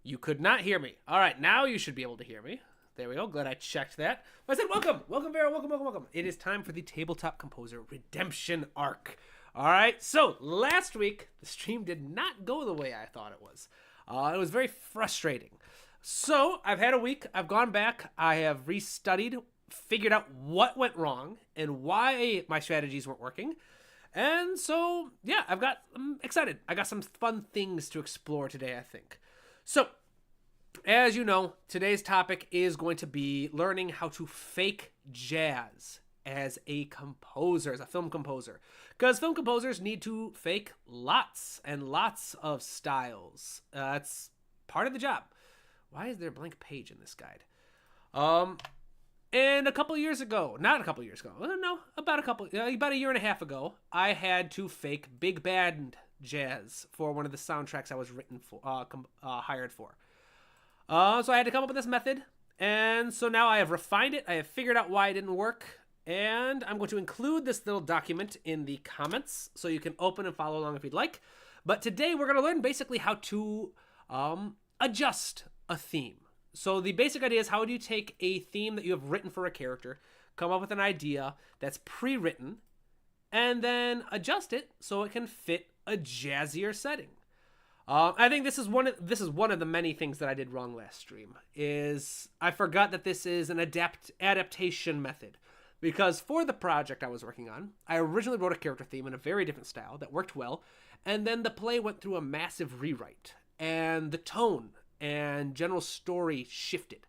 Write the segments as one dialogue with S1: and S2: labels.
S1: You could not hear me. All right, now you should be able to hear me. There we go. Glad I checked that. I said, welcome, Vera, welcome. It is time for the Tabletop Composer Redemption Arc. All right, so last week, the stream did not go the way I thought it was. It was very frustrating. So I've had a week. I've gone back. I have restudied, figured out what went wrong and why my strategies weren't working. And so, yeah, I'm excited. I got some fun things to explore today, I think. So, as you know, today's topic is going to be learning how to fake jazz as a composer, as a film composer. Because film composers need to fake lots and lots of styles. That's part of the job. Why is there a blank page in this guide? And about a year and a half ago, I had to fake big band jazz for one of the soundtracks I was hired for. So I had to come up with this method, and so now I have refined it. I have figured out why it didn't work, and I'm going to include this little document in the comments so you can open and follow along if you'd like. But today we're going to learn basically how to adjust a theme. So the basic idea is, how do you take a theme that you have written for a character, come up with an idea that's pre-written, and then adjust it so it can fit a jazzier setting. I think this is one of the many things that I did wrong last stream. Is I forgot that this is an adaptation method, because for the project I was working on, I originally wrote a character theme in a very different style that worked well, and then the play went through a massive rewrite, and the tone and general story shifted.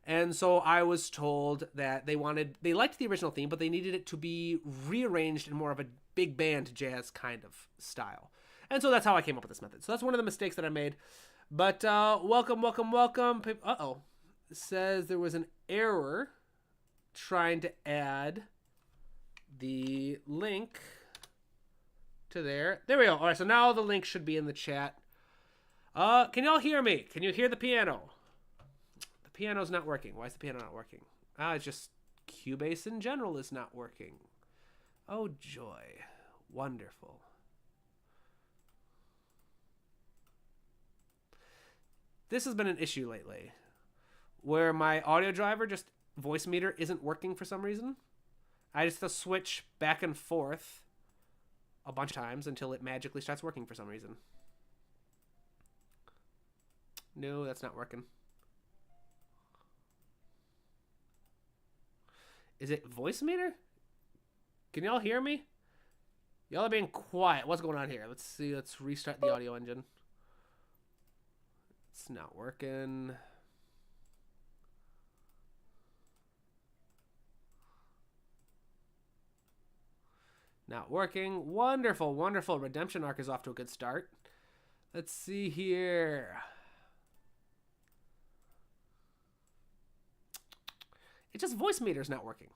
S1: And so I was told that they liked the original theme, but they needed it to be rearranged in more of a big band jazz kind of style. And so that's how I came up with this method. So that's one of the mistakes that I made. But welcome. Uh-oh. It says there was an error trying to add the link to there. There we go. All right, so now the link should be in the chat. Can y'all hear me? Can you hear the piano? The piano's not working. Why is the piano not working? It's just Cubase in general is not working. Oh, joy. Wonderful. This has been an issue lately, where my audio driver, just voice meter, isn't working for some reason. I just have to switch back and forth a bunch of times until it magically starts working for some reason. No, that's not working. Is it voice meter? Can y'all hear me? Y'all are being quiet. What's going on here? Let's see. Let's restart the audio engine. It's not working. Not working. Wonderful. Redemption arc is off to a good start. Let's see here. It's just voice meter's not working.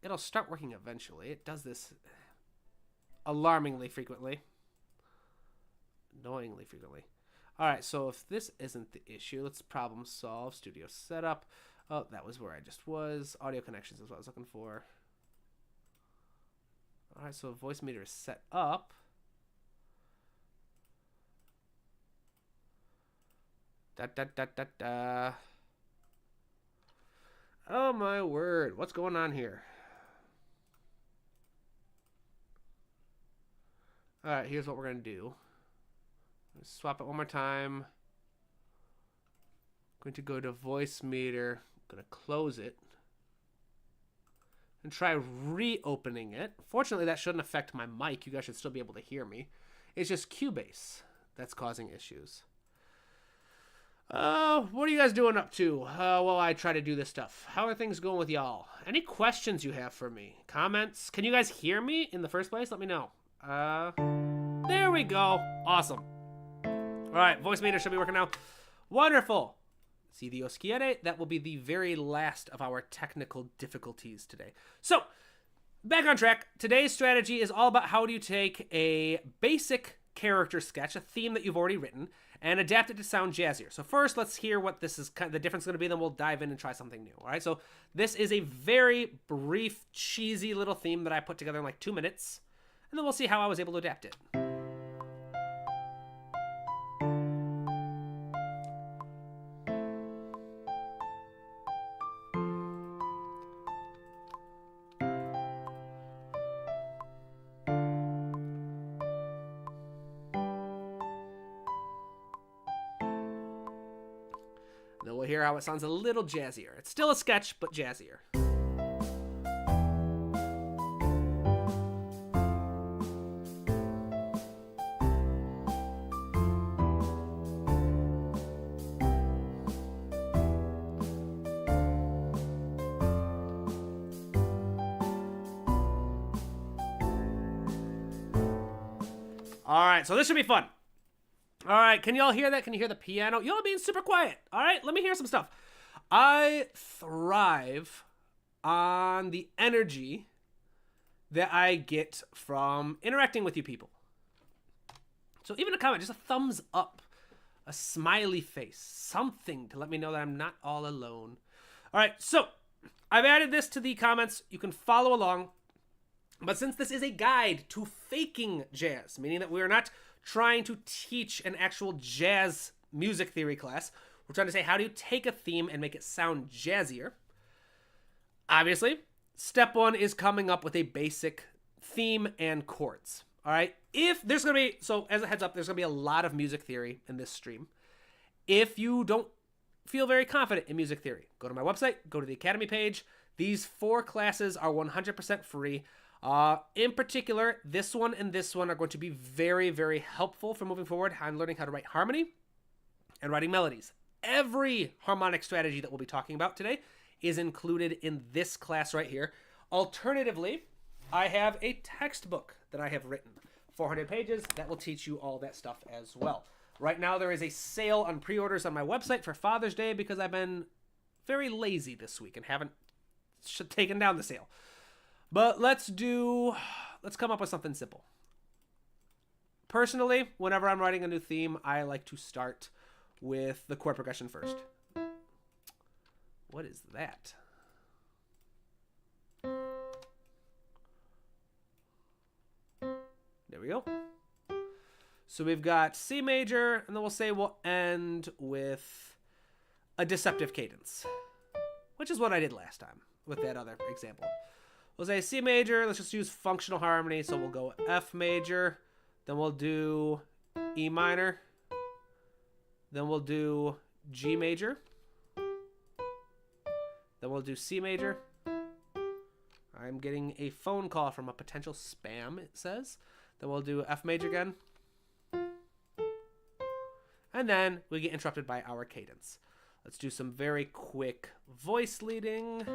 S1: It'll start working eventually. It does this alarmingly frequently. Annoyingly frequently. Alright, so if this isn't the issue, let's problem solve. Studio setup. Oh, that was where I just was. Audio connections is what I was looking for. Alright, so voice meter is set up. Oh my word, what's going on here? Alright, here's what we're going to do. Let's swap it one more time. Going to go to voice meter. I'm going to close it. And try reopening it. Fortunately, that shouldn't affect my mic. You guys should still be able to hear me. It's just Cubase that's causing issues. What are you guys doing up to while I try to do this stuff? How are things going with y'all? Any questions you have for me? Comments? Can you guys hear me in the first place? Let me know. There we go. Awesome. All right, voice meter should be working now. Wonderful. See the Oschiere? That will be the very last of our technical difficulties today. So, back on track. Today's strategy is all about how do you take a basic character sketch, a theme that you've already written, and adapt it to sound jazzier. So first, let's hear what this is, the difference going to be, then we'll dive in and try something new. All right, so this is a very brief, cheesy little theme that I put together in like 2 minutes, and then we'll see how I was able to adapt it. hear how it sounds a little jazzier. It's still a sketch, but jazzier. All right, so this should be fun. All right, can y'all hear that? Can you hear the piano? Y'all being super quiet. All right, let me hear some stuff. I thrive on the energy that I get from interacting with you people. So even a comment, just a thumbs up, a smiley face, something to let me know that I'm not all alone. All right, so I've added this to the comments. You can follow along. But since this is a guide to faking jazz, meaning that we're not trying to teach an actual jazz music theory class, we're trying to say how do you take a theme and make it sound jazzier. Obviously, step one is coming up with a basic theme and chords. All right. If there's going to be, so as a heads up, there's going to be a lot of music theory in this stream. If you don't feel very confident in music theory, go to my website, go to the Academy page. These 4 classes are 100% free. In particular, this one and this one are going to be very, very helpful for moving forward on learning how to write harmony and writing melodies. Every harmonic strategy that we'll be talking about today is included in this class right here. Alternatively, I have a textbook that I have written, 400 pages, that will teach you all that stuff as well. Right now, there is a sale on pre-orders on my website for Father's Day because I've been very lazy this week and haven't taken down the sale. But let's come up with something simple. Personally, whenever I'm writing a new theme, I like to start with the chord progression first. What is that? There we go. So we've got C major, and then we'll say we'll end with a deceptive cadence, which is what I did last time with that other example. We'll say C major, let's just use functional harmony, so we'll go F major, then we'll do E minor, then we'll do G major, then we'll do C major. I'm getting a phone call from a potential spam, it says. Then we'll do F major again. And then we get interrupted by our cadence. Let's do some very quick voice leading.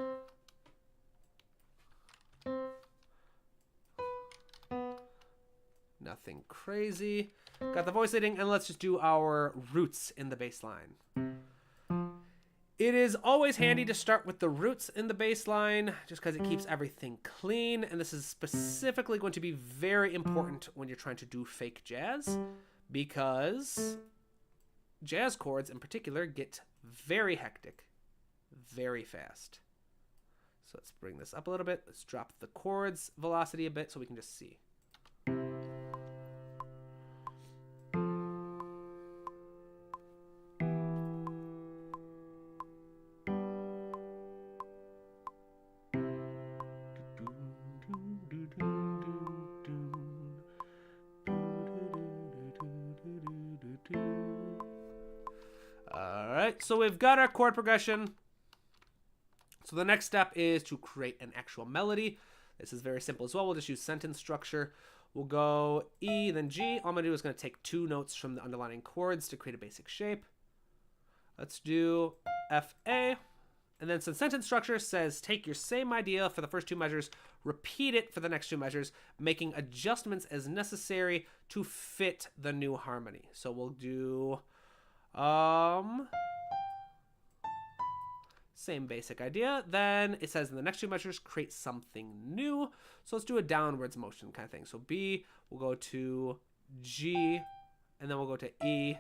S1: Nothing crazy. Got the voice leading, and let's just do our roots in the bass line. It is always handy to start with the roots in the bass line just because it keeps everything clean, and this is specifically going to be very important when you're trying to do fake jazz because jazz chords in particular get very hectic very fast. So let's bring this up a little bit. Let's drop the chords velocity a bit so we can just see. So we've got our chord progression. So the next step is to create an actual melody. This is very simple as well. We'll just use sentence structure. We'll go E, then G. All I'm going to do is going to take 2 notes from the underlying chords to create a basic shape. Let's do F, A. And then some sentence structure says take your same idea for the first 2 measures, repeat it for the next 2 measures, making adjustments as necessary to fit the new harmony. So we'll do... same basic idea. Then it says in the next 2 measures, create something new. So let's do a downwards motion kind of thing. So B, we'll go to G, and then we'll go to E,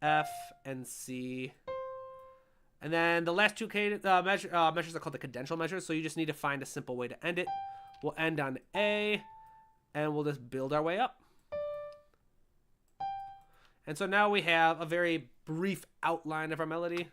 S1: F, and C. And then the last 2 measures are called the cadential measures. So you just need to find a simple way to end it. We'll end on A, and we'll just build our way up. And so now we have a very brief outline of our melody.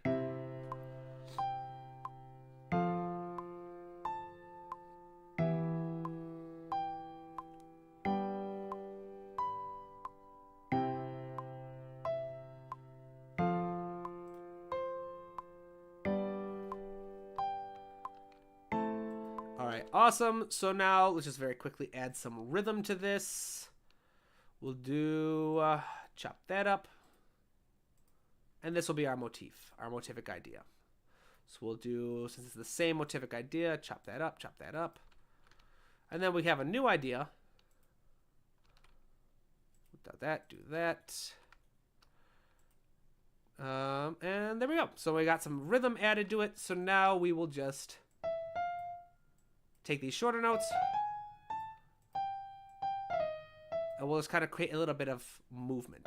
S1: right, awesome. So now let's just very quickly add some rhythm to this. We'll do, chop that up. And this will be our motif, our motivic idea. So we'll do, since it's the same motivic idea, chop that up, chop that up. And then we have a new idea. Do that, do that. And there we go. So we got some rhythm added to it. So now we will just take these shorter notes. And we'll just kind of create a little bit of movement.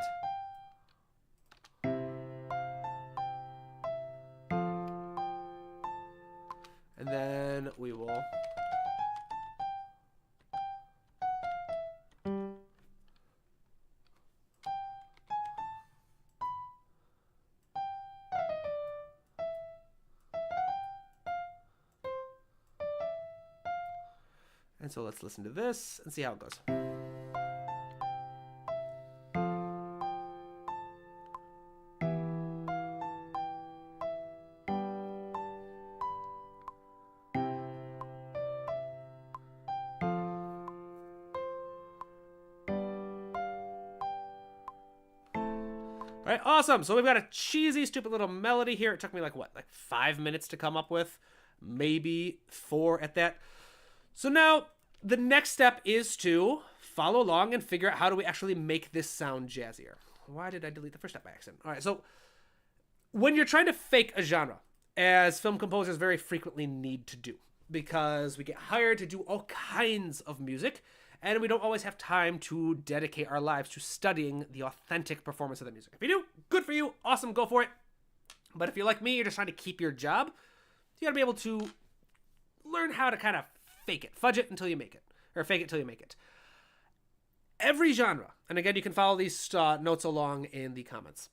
S1: And then we will and so let's listen to this and see how it goes. All right, awesome. So we've got a cheesy, stupid little melody here. It took me like 5 minutes to come up with, maybe 4 at that. So now the next step is to follow along and figure out how do we actually make this sound jazzier. Why did I delete the first step by accident? All right, so when you're trying to fake a genre, as film composers very frequently need to do, because we get hired to do all kinds of music, and we don't always have time to dedicate our lives to studying the authentic performance of the music. If you do, good for you. Awesome, go for it. But if you're like me, you're just trying to keep your job, you gotta be able to learn how to kind of fake it. Fudge it until you make it. Or fake it till you make it. Every genre, and again, you can follow these notes along in the comments.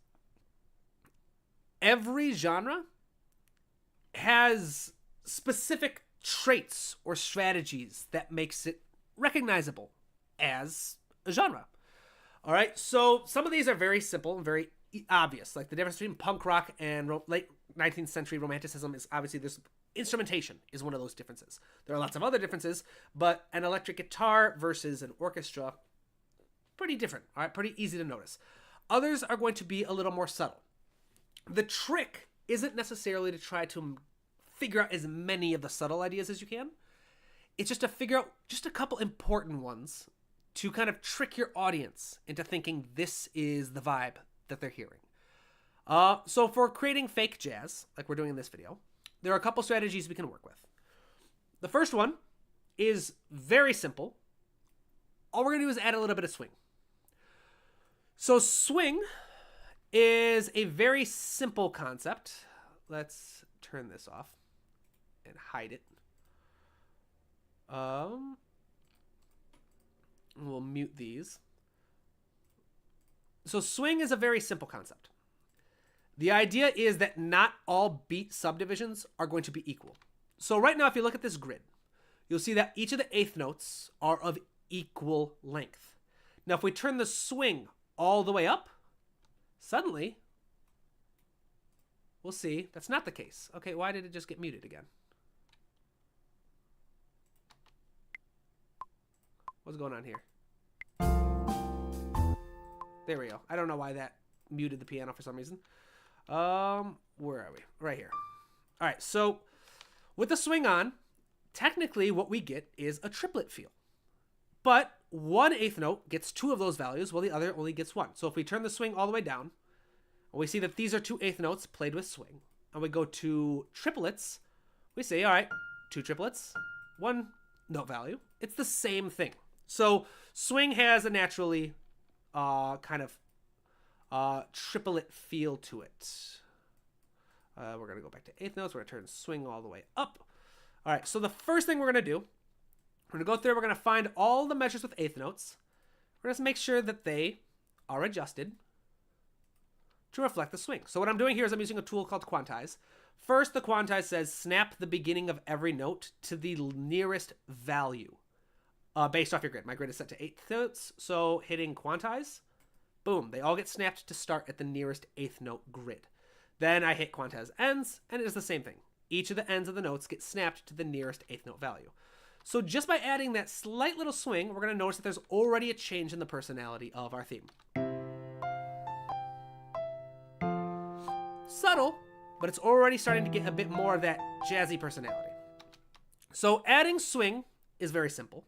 S1: Every genre has specific traits or strategies that makes it recognizable as a genre. All right, so some of these are very simple and very obvious, like the difference between punk rock and late 19th century romanticism is obviously this instrumentation is one of those differences. There are lots of other differences, but an electric guitar versus an orchestra, pretty different, all right, pretty easy to notice. Others are going to be a little more subtle. The trick isn't necessarily to try to figure out as many of the subtle ideas as you can. It's just to figure out just a couple important ones to kind of trick your audience into thinking this is the vibe that they're hearing. So for creating fake jazz, like we're doing in this video, there are a couple strategies we can work with. The first one is very simple. All we're going to do is add a little bit of swing. So swing is a very simple concept. Let's turn this off and hide it. We'll mute these. So swing is a very simple concept. The idea is that not all beat subdivisions are going to be equal. So right now, if you look at this grid, you'll see that each of the eighth notes are of equal length. Now, if we turn the swing all the way up, suddenly, we'll see that's not the case. Okay, why did it just get muted again? What's going on here? There we go. I don't know why that muted the piano for some reason. Where are we? Right here. All right, so with the swing on, technically what we get is a triplet feel. But one eighth note gets 2 of those values, while the other only gets 1. So if we turn the swing all the way down, we see that these are 2 eighth notes played with swing. And we go to triplets, we say, all right, 2 triplets, 1 note value. It's the same thing. So swing has a naturally kind of triplet feel to it. We're going to go back to eighth notes. We're going to turn swing all the way up. All right, so the first thing we're going to do, we're going to go through, we're going to find all the measures with eighth notes. We're going to make sure that they are adjusted to reflect the swing. So what I'm doing here is I'm using a tool called quantize. First, the quantize says snap the beginning of every note to the nearest value based off your grid. My grid is set to eighth notes, so hitting quantize, boom, they all get snapped to start at the nearest eighth note grid. Then I hit quantize ends, and it is the same thing. Each of the ends of the notes get snapped to the nearest eighth note value. So just by adding that slight little swing, we're going to notice that there's already a change in the personality of our theme. Subtle, but it's already starting to get a bit more of that jazzy personality. So adding swing is very simple.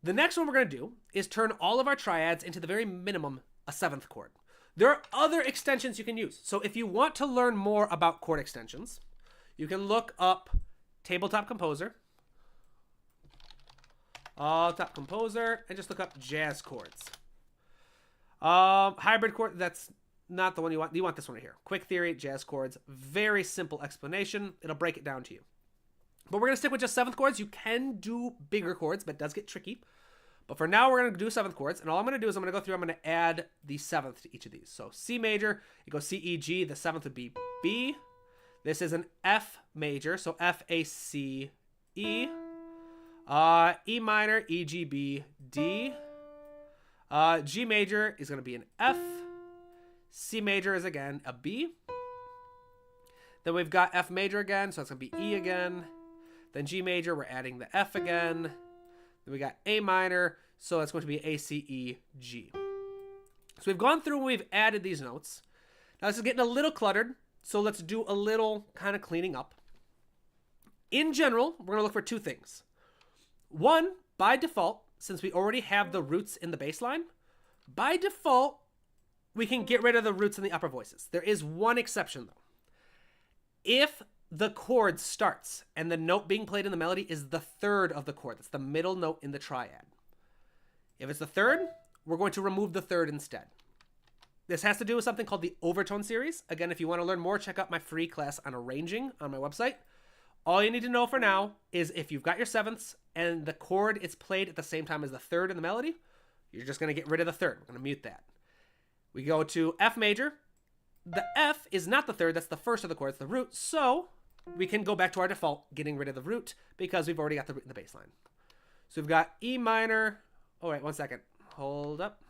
S1: The next one we're going to do is turn all of our triads into the very minimum a 7th chord. There are other extensions you can use. So if you want to learn more about chord extensions, you can look up Tabletop Composer, Top Composer, and just look up jazz chords. Hybrid chord, that's not the one you want. You want this one right here. Quick Theory, jazz chords. Very simple explanation. It'll break it down to you. But we're going to stick with just 7th chords. You can do bigger chords, but it does get tricky. But for now, we're going to do 7th chords. And all I'm going to do is I'm going to go through, I'm going to add the 7th to each of these. So C major, it goes C, E, G. The 7th would be B. This is an F major, so F, A, C, E. E minor, E, G, B, D. G major is going to be an F. C major is again a B. Then we've got F major again, so it's going to be E again. Then G major, we're adding the F again. Then we got A minor, so it's going to be A, C, E, G. So we've gone through and we've added these notes. Now this is getting a little cluttered, so let's do a little kind of cleaning up. In general, we're going to look for 2 things. One, by default, since we already have the roots in the bass line, by default, we can get rid of the roots in the upper voices. There is one exception, though. If the chord starts and the note being played in the melody is the 3rd of the chord, that's the middle note in the triad. If it's the 3rd, we're going to remove the 3rd instead. This has to do with something called the overtone series. Again, if you want to learn more, check out my free class on arranging on my website. All you need to know for now is if you've got your 7ths and the chord is played at the same time as the 3rd in the melody, you're just going to get rid of the 3rd. We're going to mute that. We go to F major. The F is not the 3rd, that's the 1st of the chord, it's the root, so we can go back to our default, getting rid of the root, because we've already got the root in the bass line. So we've got E minor. Oh, wait, 1 second. Hold up.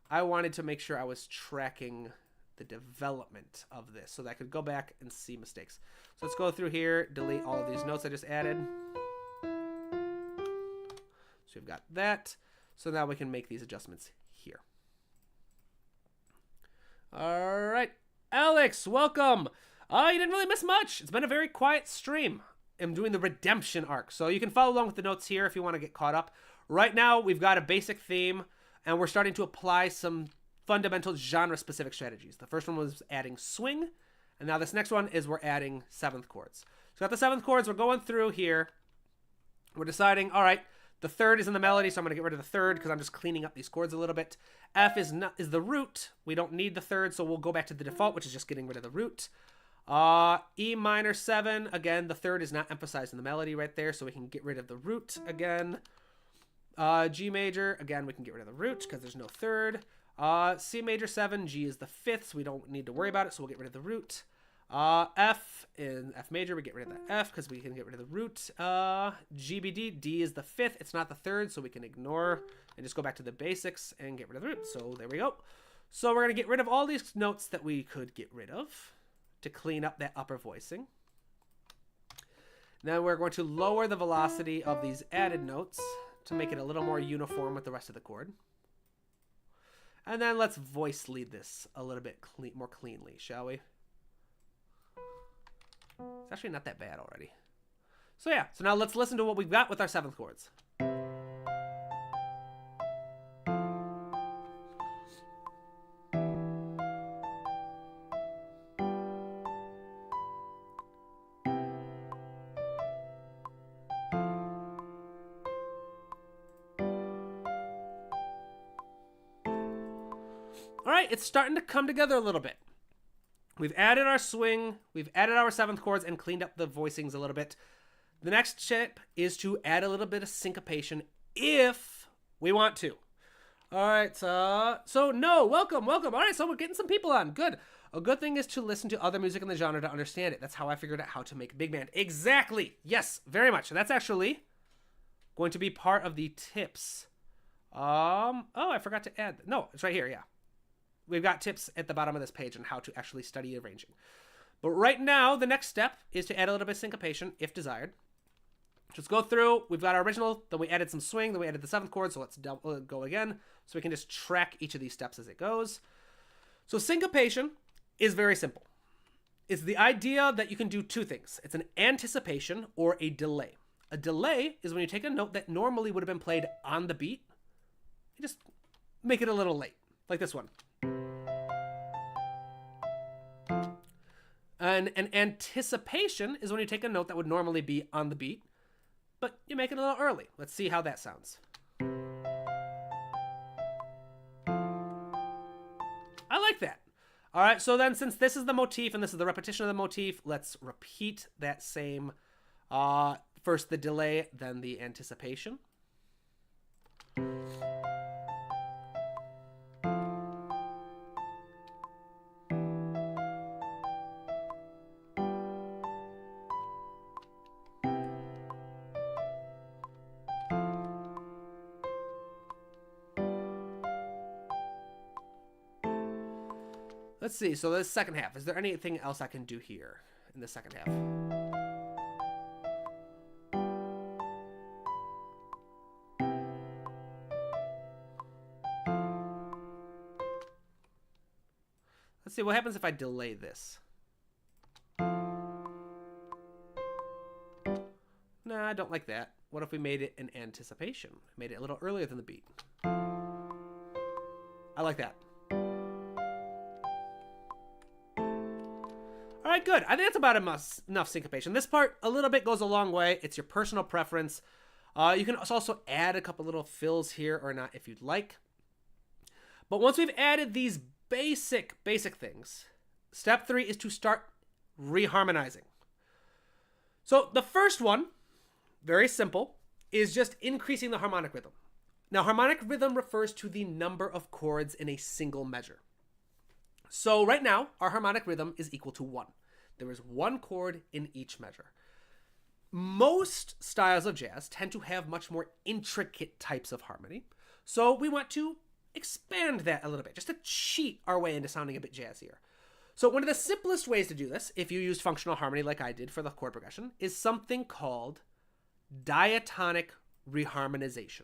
S1: I wanted to make sure I was tracking the development of this so that I could go back and see mistakes. So let's go through here, delete all of these notes I just added. So we've got that. So now we can make these adjustments here. All right, Alex, welcome. You didn't really miss much. It's been a very quiet stream. I'm doing the redemption arc, so you can follow along with the notes here if you want to get caught up. Right now, we've got a basic theme, and we're starting to apply some fundamental genre-specific strategies. The first one was adding swing, and now this next one is we're adding 7th chords. So got the 7th chords. We're going through here. We're deciding, all right, the 3rd is in the melody, so I'm going to get rid of the 3rd because I'm just cleaning up these chords a little bit. F is the root. We don't need the 3rd, so we'll go back to the default, which is just getting rid of the root. E minor 7. Again, the 3rd is not emphasized in the melody right there, so we can get rid of the root again. G major. Again, we can get rid of the root because there's no 3rd. C major 7. G is the 5th, so we don't need to worry about it, so we'll get rid of the root. F in F major, we get rid of the F because we can get rid of the root. G, B, D. D is the 5th. It's not the 3rd, so we can ignore and just go back to the basics and get rid of the root. So there we go. So we're going to get rid of all these notes that we could get rid of to clean up that upper voicing. Then we're going to lower the velocity of these added notes to make it a little more uniform with the rest of the chord. And then let's voice lead this a little bit more cleanly, shall we? It's actually not that bad already. So yeah, so now let's listen to what we've got with our 7th chords. All right, it's starting to come together a little bit. We've added our swing, we've added our 7th chords, and cleaned up the voicings a little bit. The next step is to add a little bit of syncopation if we want to. All right, so no, welcome. All right, so we're getting some people on. Good. A good thing is to listen to other music in the genre to understand it. That's how I figured out how to make a big band. Exactly. Yes, very much. So that's actually going to be part of the tips. Oh, I forgot to add. No, it's right here, yeah. We've got tips at the bottom of this page on how to actually study arranging. But right now, the next step is to add a little bit of syncopation, if desired. Just go through. We've got our original, then we added some swing, then we added the 7th chord, so let's go again. So we can just track each of these steps as it goes. So syncopation is very simple. It's the idea that you can do two things. It's an anticipation or a delay. A delay is when you take a note that normally would have been played on the beat, you just make it a little late, like this one. And an anticipation is when you take a note that would normally be on the beat, but you make it a little early. Let's see how that sounds. I like that. All right, so then since this is the motif and this is the repetition of the motif, let's repeat that same, first the delay, then the anticipation. Let's see, so the second half. Is there anything else I can do here in the second half? Let's see, what happens if I delay this? Nah, I don't like that. What if we made it an anticipation? Made it a little earlier than the beat. I like that. All right, good. I think that's about enough syncopation. This part, a little bit goes a long way. It's your personal preference. You can also add a couple little fills here or not if you'd like. But once we've added these basic things, step 3 is to start reharmonizing. So the first one, very simple, is just increasing the harmonic rhythm. Now, harmonic rhythm refers to the number of chords in a single measure. So right now, our harmonic rhythm is equal to 1. There is 1 chord in each measure. Most styles of jazz tend to have much more intricate types of harmony. So we want to expand that a little bit, just to cheat our way into sounding a bit jazzier. So one of the simplest ways to do this, if you use functional harmony like I did for the chord progression, is something called diatonic reharmonization.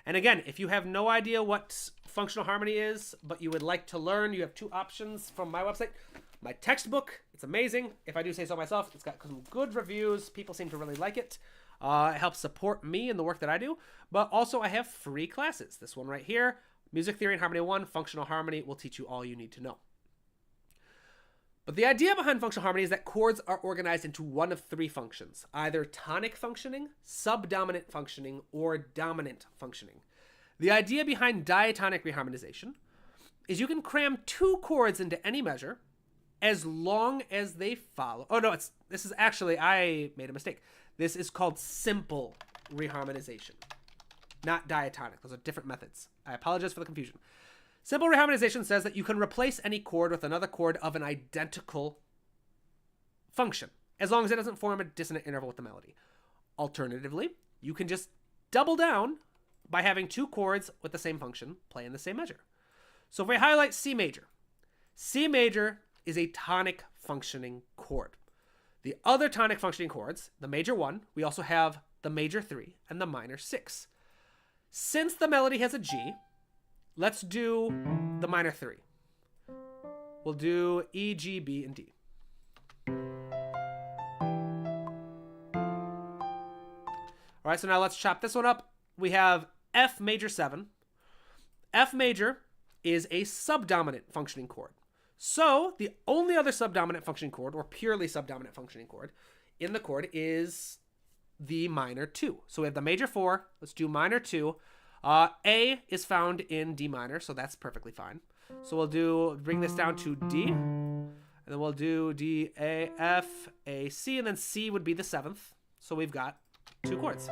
S1: And again, if you have no idea what functional harmony is, but you would like to learn, you have 2 options from my website. My textbook, it's amazing. If I do say so myself, it's got some good reviews. People seem to really like it. It helps support me in the work that I do. But also I have free classes. This one right here, Music Theory and Harmony 1, Functional Harmony, will teach you all you need to know. But the idea behind functional harmony is that chords are organized into one of 3 functions, either tonic functioning, subdominant functioning, or dominant functioning. The idea behind diatonic reharmonization is you can cram 2 chords into any measure as long as they follow. Oh no, this is actually, I made a mistake. This is called simple reharmonization, not diatonic. Those are different methods. I apologize for the confusion. Simple reharmonization says that you can replace any chord with another chord of an identical function, as long as it doesn't form a dissonant interval with the melody. Alternatively, you can just double down by having 2 chords with the same function play in the same measure. So if we highlight C major is a tonic functioning chord. The other tonic functioning chords, the major 1, we also have the major 3 and the minor 6. Since the melody has a G, let's do the minor 3. We'll do E, G, B, and D. All right, so now let's chop this one up. We have F major 7. F major is a subdominant functioning chord. So the only other subdominant functioning chord, or purely subdominant functioning chord, in the chord is the minor 2. So we have the major 4. Let's do minor 2. A is found in D minor, so that's perfectly fine. So we'll bring this down to D, and then we'll do D, A, F, A, C, and then C would be the 7th. So we've got 2 chords.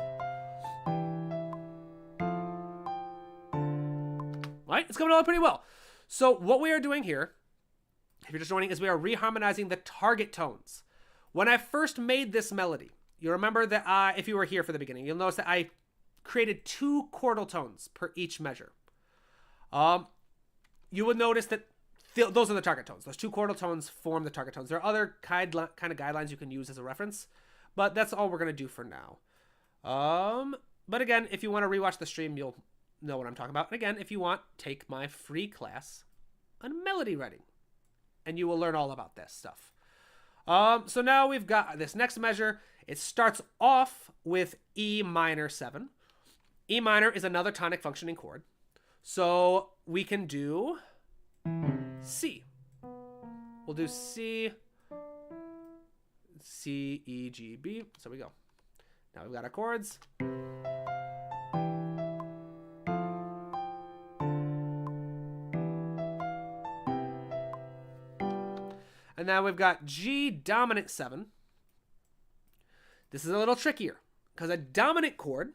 S1: Right? It's coming along pretty well. So what we are doing here, if you're just joining, is we are reharmonizing the target tones. When I first made this melody, you remember that if you were here for the beginning, you'll notice that I created 2 chordal tones per each measure. You would notice that those are the target tones. Those 2 chordal tones form the target tones. There are other kind of guidelines you can use as a reference, but that's all we're going to do for now. But again, if you want to rewatch the stream, you'll know what I'm talking about. And again, if you want, take my free class on melody writing, and you will learn all about this stuff. So now we've got this next measure. It starts off with E minor 7. E minor is another tonic functioning chord. So we can do C. We'll do C, C, E, G, B. So we go. Now we've got our chords. And now we've got G dominant 7. This is a little trickier because a dominant chord,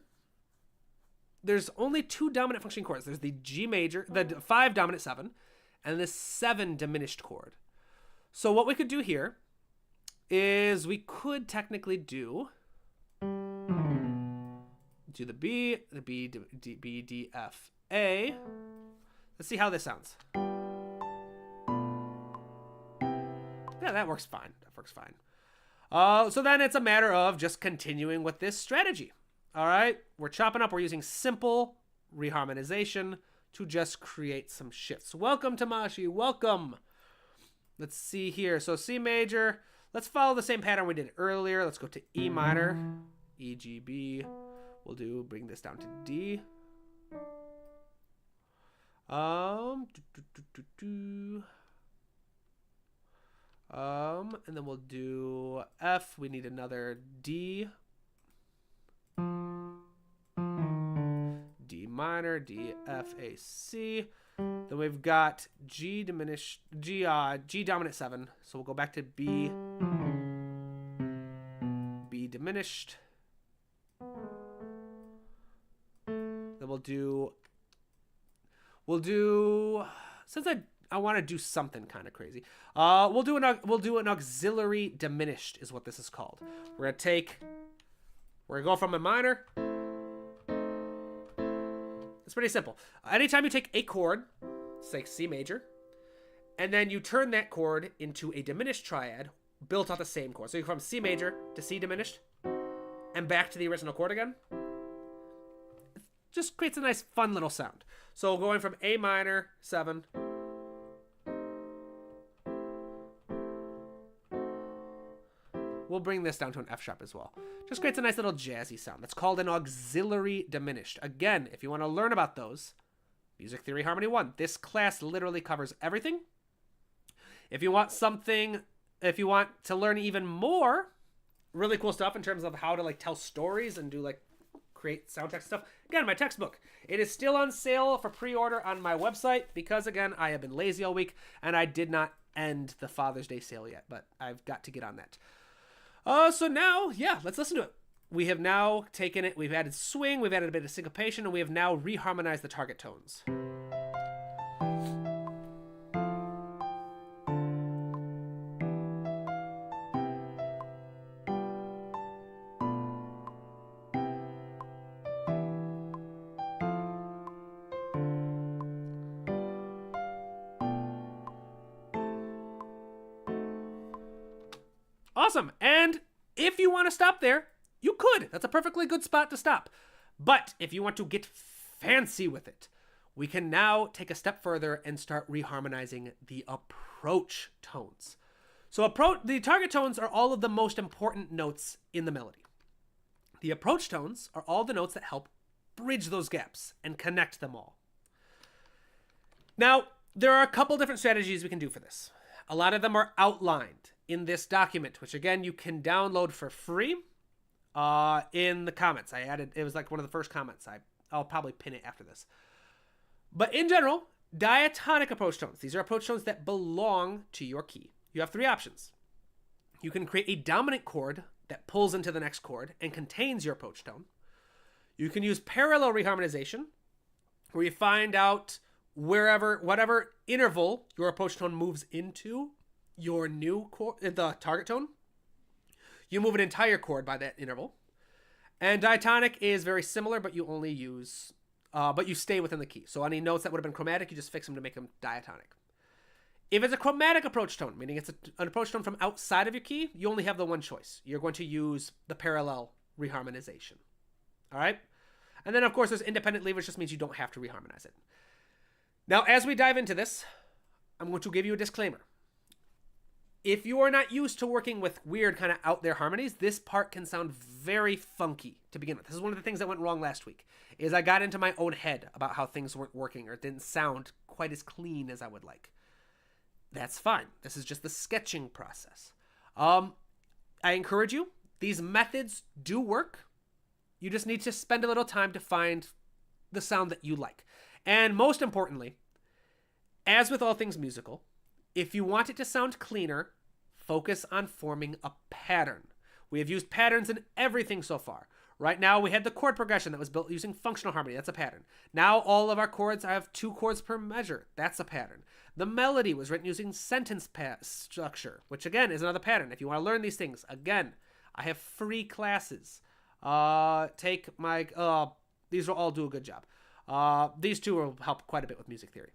S1: there's only 2 dominant functioning chords. There's the G major, the 5 dominant 7, and the 7 diminished chord. So what we could do here is we could technically do the B, D, F, A. Let's see how this sounds. Yeah, that works fine. So then it's a matter of just continuing with this strategy. All right, we're chopping up. We're using simple reharmonization to just create some shifts. Welcome, Tamashi. Welcome. Let's see here. So C major. Let's follow the same pattern we did earlier. Let's go to E minor, E, G, B. We'll bring this down to D. And then we'll do F. We need another D. D minor, D, F, A, C. Then we've got G diminished, G dominant 7. So we'll go back to B. B diminished. Then we'll do, since I want to do something kind of crazy. We'll do an auxiliary diminished is what this is called. We're gonna go from a minor. It's pretty simple. Anytime you take a chord, say C major, and then you turn that chord into a diminished triad built on the same chord. So you go from C major to C diminished and back to the original chord again. It just creates a nice fun little sound. So going from A minor 7 we'll bring this down to an F sharp as well. Just creates a nice little jazzy sound. That's called an auxiliary diminished. Again, if you want to learn about those, Music Theory Harmony 1. This class literally covers everything. If you want to learn even more really cool stuff in terms of how to tell stories and do create soundtrack stuff, again, my textbook. It is still on sale for pre-order on my website because, again, I have been lazy all week and I did not end the Father's Day sale yet, but I've got to get on that. So now, yeah, let's listen to it. We have now taken it, we've added swing, we've added a bit of syncopation, and we have now reharmonized the target tones. Awesome. And if you want to stop there, you could. That's a perfectly good spot to stop. But if you want to get fancy with it, we can now take a step further and start reharmonizing the approach tones. So the target tones are all of the most important notes in the melody. The approach tones are all the notes that help bridge those gaps and connect them all. Now, there are a couple different strategies we can do for this. A lot of them are outlined in this document, which again, you can download for free in the comments. It was one of the first comments. I'll probably pin it after this. But in general, diatonic approach tones. These are approach tones that belong to your key. You have 3 options. You can create a dominant chord that pulls into the next chord and contains your approach tone. You can use parallel reharmonization, where you find out whatever interval your approach tone moves into your new chord, the target tone, you move an entire chord by that interval. And diatonic is very similar, but you only use, but you stay within the key. So any notes that would have been chromatic, you just fix them to make them diatonic. If it's a chromatic approach tone, meaning it's an approach tone from outside of your key, you only have the one choice. You're going to use the parallel reharmonization. All right. And then, of course, there's independent leavers, just means you don't have to reharmonize it. Now, as we dive into this, I'm going to give you a disclaimer. If you are not used to working with weird kind of out there harmonies, this part can sound very funky to begin with. This is one of the things that went wrong last week, is I got into my own head about how things weren't working or it didn't sound quite as clean as I would like. That's fine. This is just the sketching process. I encourage you, these methods do work. You just need to spend a little time to find the sound that you like. And most importantly, as with all things musical, if you want it to sound cleaner, focus on forming a pattern. We have used patterns in everything so far. Right now, we had the chord progression that was built using functional harmony. That's a pattern. Now, all of our chords have 2 chords per measure. That's a pattern. The melody was written using sentence structure, which again is another pattern. If you want to learn these things, again, I have free classes. Take my, these will all do a good job. These 2 will help quite a bit with music theory.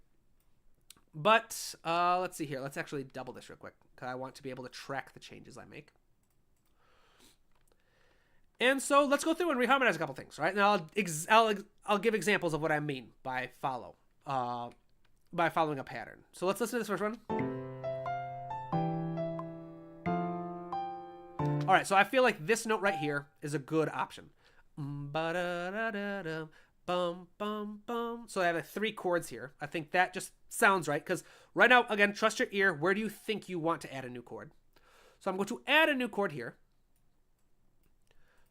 S1: But let's see here. Let's actually double this real quick because I want to be able to track the changes I make. And so let's go through and reharmonize a couple things, right? Now I'll give examples of what I mean by following a pattern. So let's listen to this first one. All right, so I feel like this note right here is a good option. Ba-da-da-da-da. Bum, bum, bum. So I have 3 chords here. I think that just sounds right because right now, again, trust your ear. Where do you think you want to add a new chord? So I'm going to add a new chord here.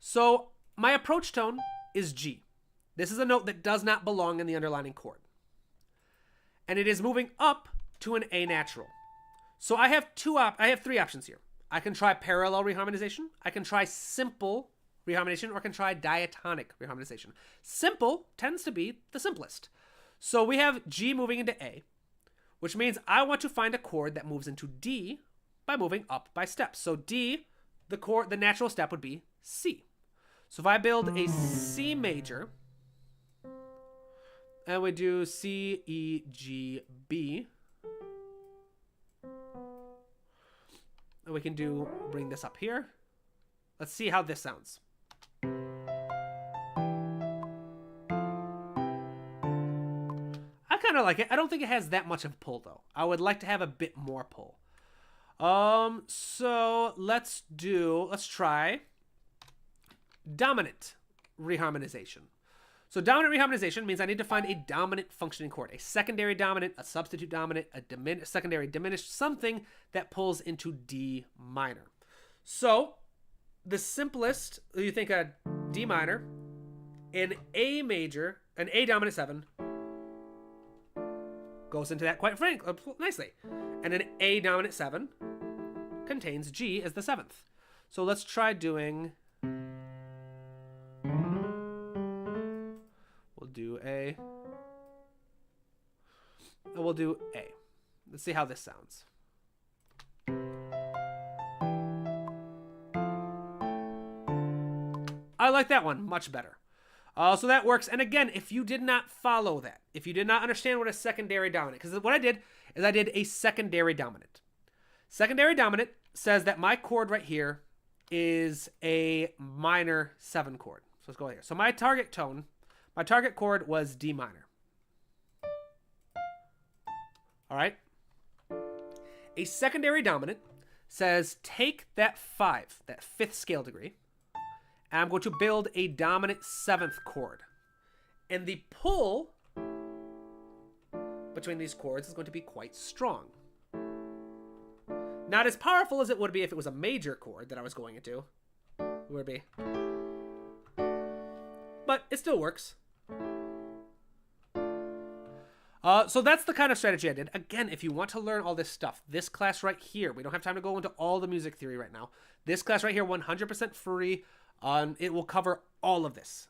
S1: So my approach tone is G. This is a note that does not belong in the underlining chord. And it is moving up to an A natural. So I have 3 options here. I can try parallel reharmonization. I can try simple reharmonization, or I can try diatonic reharmonization. Simple tends to be the simplest. So we have G moving into A, which means I want to find a chord that moves into D by moving up by steps. So D, the natural step would be C. So if I build a C major, and we do C, E, G, B, and we can bring this up here. Let's see how this sounds. I kind of like it. I don't think it has that much of pull though. I would like to have a bit more pull. So let's try dominant reharmonization. So dominant reharmonization means I need to find a dominant functioning chord, a secondary dominant, a substitute dominant, a secondary diminished, something that pulls into D minor. So the simplest, you think a D minor, an A major, an A dominant 7 goes into that quite nicely. And an A dominant 7 contains G as the 7th. So let's try doing, we'll do A. Let's see how this sounds. I like that one much better. So that works. And again, if you did not follow that, if you did not understand what a secondary dominant, because what I did is I did a secondary dominant. Secondary dominant says that my chord right here is a minor 7 chord. So let's go here. So my target chord was D minor. All right. A secondary dominant says take that 5, that 5th scale degree, and I'm going to build a dominant 7th chord. And the pull between these chords is going to be quite strong. Not as powerful as it would be if it was a major chord that I was going into. It would be. But it still works. So that's the kind of strategy I did. Again, if you want to learn all this stuff, this class right here, we don't have time to go into all the music theory right now. This class right here, 100% free. It will cover all of this.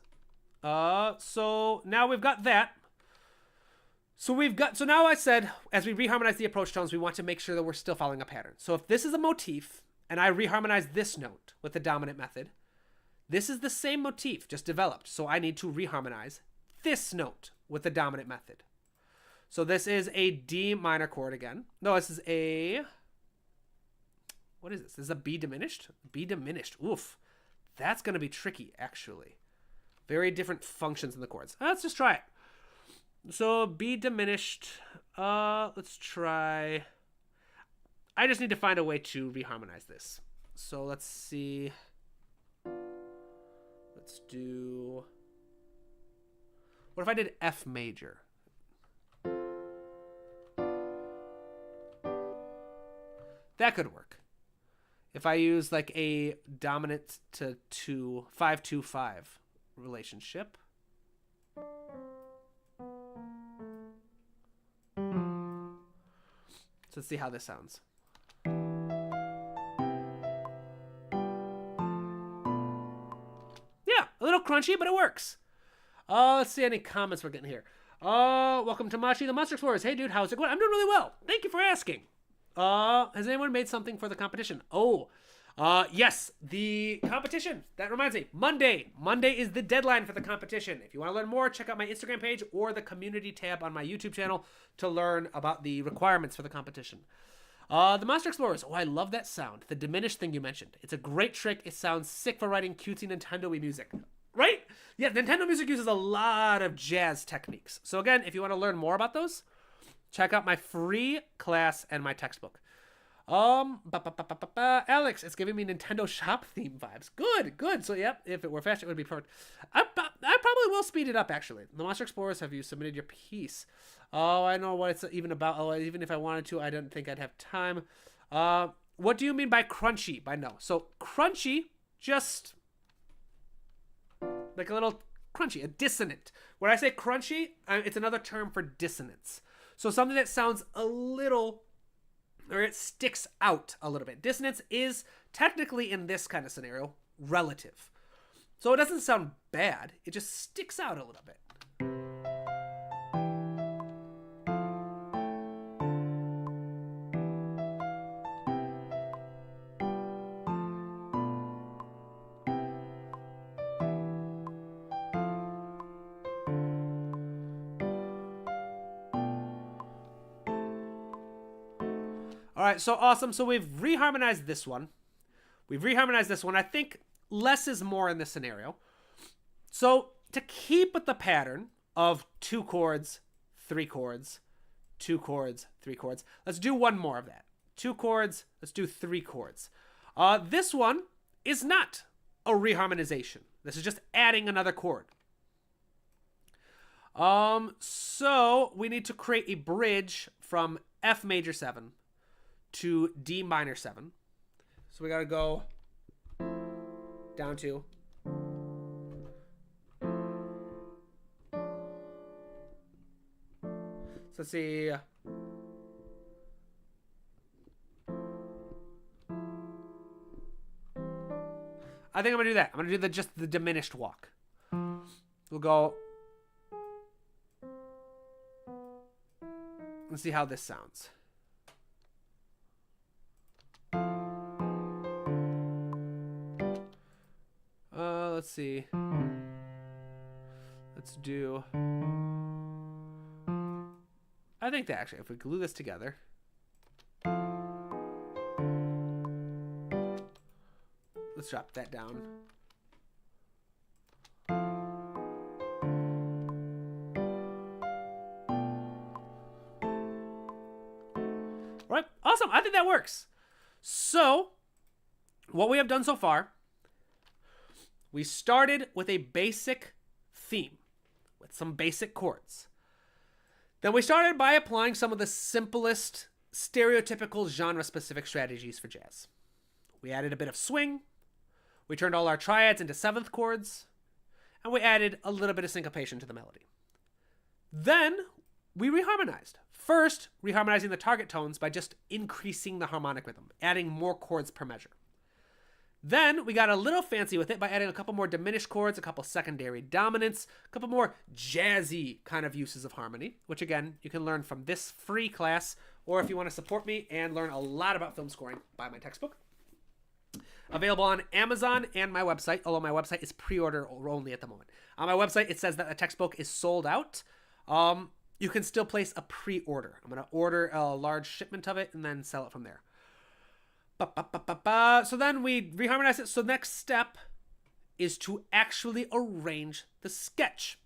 S1: So now we've got that. So now I said, as we reharmonize the approach tones, we want to make sure that we're still following a pattern. So if this is a motif, and I reharmonize this note with the dominant method, this is the same motif, just developed. So I need to reharmonize this note with the dominant method. So this is a D minor chord again. No, this is a, what is this? This is a B diminished? B diminished, oof. That's going to be tricky, actually. Very different functions in the chords. Let's just try it. So B diminished. Let's try. I just need to find a way to reharmonize this. So let's see. Let's do. What if I did F major? That could work. If I use like a dominant to 5-2-5 relationship. So let's see how this sounds. Yeah, a little crunchy, but it works. Let's see any comments we're getting here. Welcome to Machi the Monster Explorers. Hey, dude, how's it going? I'm doing really well. Thank you for asking. Has anyone made something for the competition? Yes, the competition. That reminds me, Monday. Monday is the deadline for the competition. If you want to learn more, check out my Instagram page or the community tab on my YouTube channel to learn about the requirements for the competition. The Monster Explorers. Oh, I love that sound. The diminished thing you mentioned. It's a great trick. It sounds sick for writing cutesy Nintendo-y music. Right? Yeah, Nintendo music uses a lot of jazz techniques. So again, if you want to learn more about those, check out my free class and my textbook. Alex, it's giving me Nintendo Shop theme vibes. Good. So, yep, if it were faster, it would be perfect. I probably will speed it up, actually. The Monster Explorers, have you submitted your piece? Oh, I know what it's even about. Oh, even if I wanted to, I didn't think I'd have time. What do you mean by crunchy? By no. So, crunchy, just like a little crunchy, a dissonant. When I say crunchy, it's another term for dissonance. So something that sounds a little, or it sticks out a little bit. Dissonance is technically, in this kind of scenario, relative. So it doesn't sound bad. It just sticks out a little bit. All right, so awesome. So we've reharmonized this one. I think less is more in this scenario. So to keep with the pattern of 2 chords, 3 chords, 2 chords, 3 chords, let's do one more of that. 2 chords, let's do 3 chords. This one is not a reharmonization. This is just adding another chord. So we need to create a bridge from F major 7 to D minor 7. So we gotta go down to so let's see. I think I'm gonna do that. I'm gonna do just the diminished walk. We'll go. Let's see how this sounds. Let's see. Let's do. I think that actually, if we glue this together. Let's drop that down. All right, awesome. I think that works. So, what we have done so far. We started with a basic theme with some basic chords. Then we started by applying some of the simplest stereotypical genre-specific strategies for jazz. We added a bit of swing. We turned all our triads into 7th chords. And we added a little bit of syncopation to the melody. Then we reharmonized. First, reharmonizing the target tones by just increasing the harmonic rhythm, adding more chords per measure. Then we got a little fancy with it by adding a couple more diminished chords, a couple secondary dominants, a couple more jazzy kind of uses of harmony, which again, you can learn from this free class, or if you want to support me and learn a lot about film scoring, buy my textbook. Available on Amazon and my website, although my website is pre-order only at the moment. On my website, it says that the textbook is sold out. You can still place a pre-order. I'm going to order a large shipment of it and then sell it from there. So then we reharmonize it. So next step is to actually arrange the sketch.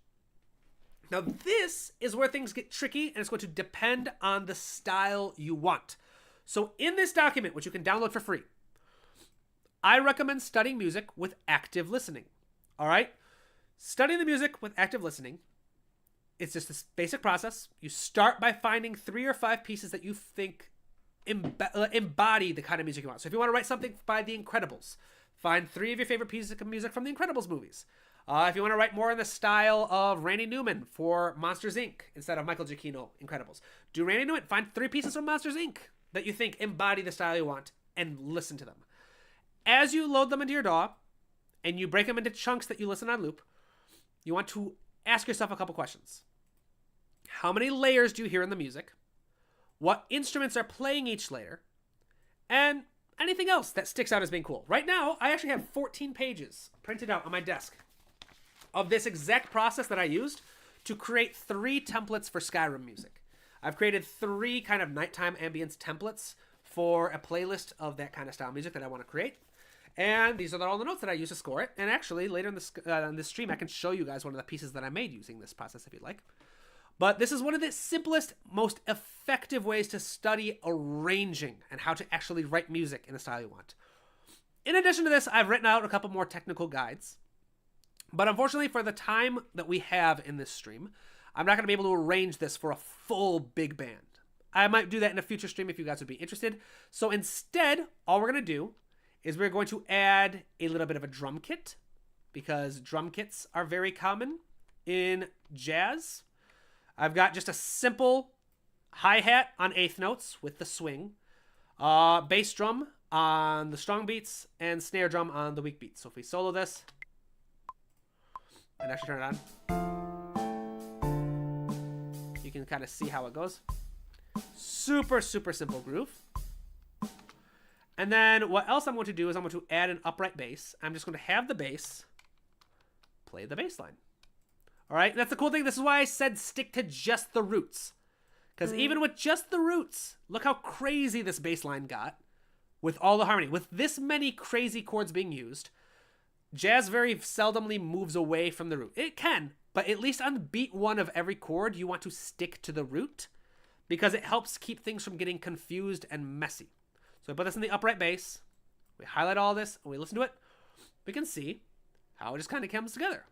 S1: Now, this is where things get tricky, and it's going to depend on the style you want. So in this document, which you can download for free, I recommend studying music with active listening. All right? Studying the music with active listening, it's just this basic process. You start by finding 3 or 5 pieces that you think embody the kind of music you want. So if you want to write something by The Incredibles, find 3 of your favorite pieces of music from The Incredibles movies. If you want to write more in the style of Randy Newman for Monsters, Inc. instead of Michael Giacchino Incredibles, do Randy Newman. Find 3 pieces from Monsters, Inc. that you think embody the style you want and listen to them. As you load them into your DAW and you break them into chunks that you listen on loop, you want to ask yourself a couple questions. How many layers do you hear in the music? What instruments are playing each layer? And anything else that sticks out as being cool. Right now, I actually have 14 pages printed out on my desk of this exact process that I used to create 3 templates for Skyrim music. I've created 3 kind of nighttime ambience templates for a playlist of that kind of style music that I want to create. And these are all the notes that I use to score it. And actually, later in this stream, I can show you guys one of the pieces that I made using this process if you'd like. But this is one of the simplest, most effective ways to study arranging and how to actually write music in the style you want. In addition to this, I've written out a couple more technical guides. But unfortunately, for the time that we have in this stream, I'm not going to be able to arrange this for a full big band. I might do that in a future stream if you guys would be interested. So instead, all we're going to do is we're going to add a little bit of a drum kit, because drum kits are very common in jazz. I've got just a simple hi-hat on 8th notes with the swing, bass drum on the strong beats, and snare drum on the weak beats. So if we solo this, and actually turn it on, you can kind of see how it goes. Super, super simple groove. And then what else I'm going to do is I'm going to add an upright bass. I'm just going to have the bass play the bass line. All right, that's the cool thing. This is why I said stick to just the roots. Because even with just the roots, look how crazy this bass line got with all the harmony. With this many crazy chords being used, jazz very seldomly moves away from the root. It can, but at least on beat 1 of every chord, you want to stick to the root because it helps keep things from getting confused and messy. So I put this in the upright bass, we highlight all this, and we listen to it. We can see how it just kind of comes together.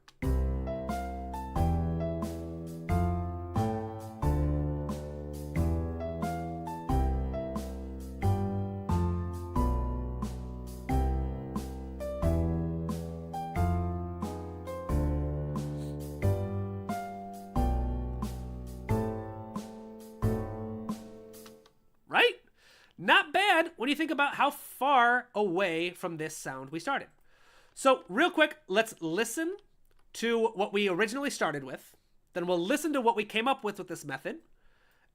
S1: Not bad when you think about how far away from this sound we started. So real quick, let's listen to what we originally started with. Then we'll listen to what we came up with this method.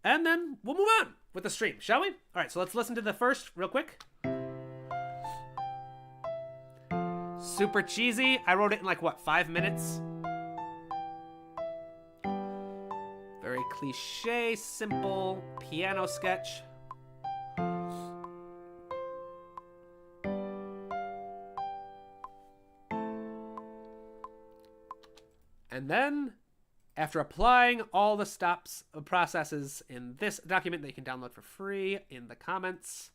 S1: And then we'll move on with the stream, shall we? All right, so let's listen to the first real quick. Super cheesy. I wrote it in 5 minutes? Very cliche, simple piano sketch. And then, after applying all the stops processes in this document that you can download for free in the comments,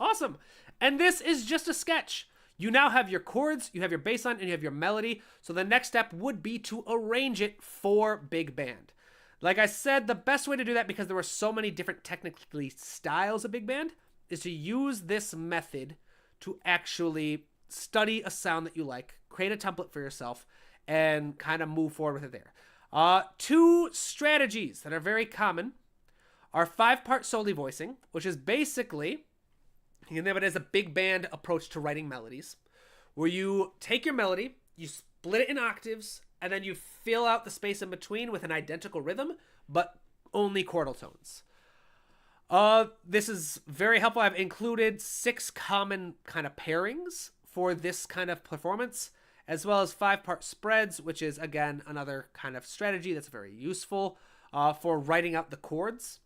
S1: awesome. And this is just a sketch. You now have your chords, you have your bass line, and you have your melody. So the next step would be to arrange it for big band. Like I said, the best way to do that, because there were so many different technically styles of big band, is to use this method to actually study a sound that you like, create a template for yourself, and kind of move forward with it there. 2 strategies that are very common are 5-part soli voicing, which is basically, you can think of it as a big band approach to writing melodies, where you take your melody, you split it in octaves, and then you fill out the space in between with an identical rhythm, but only chordal tones. This is very helpful. I've included 6 common kind of pairings for this kind of performance, as well as 5-part spreads, which is, again, another kind of strategy that's very useful for writing out the chords.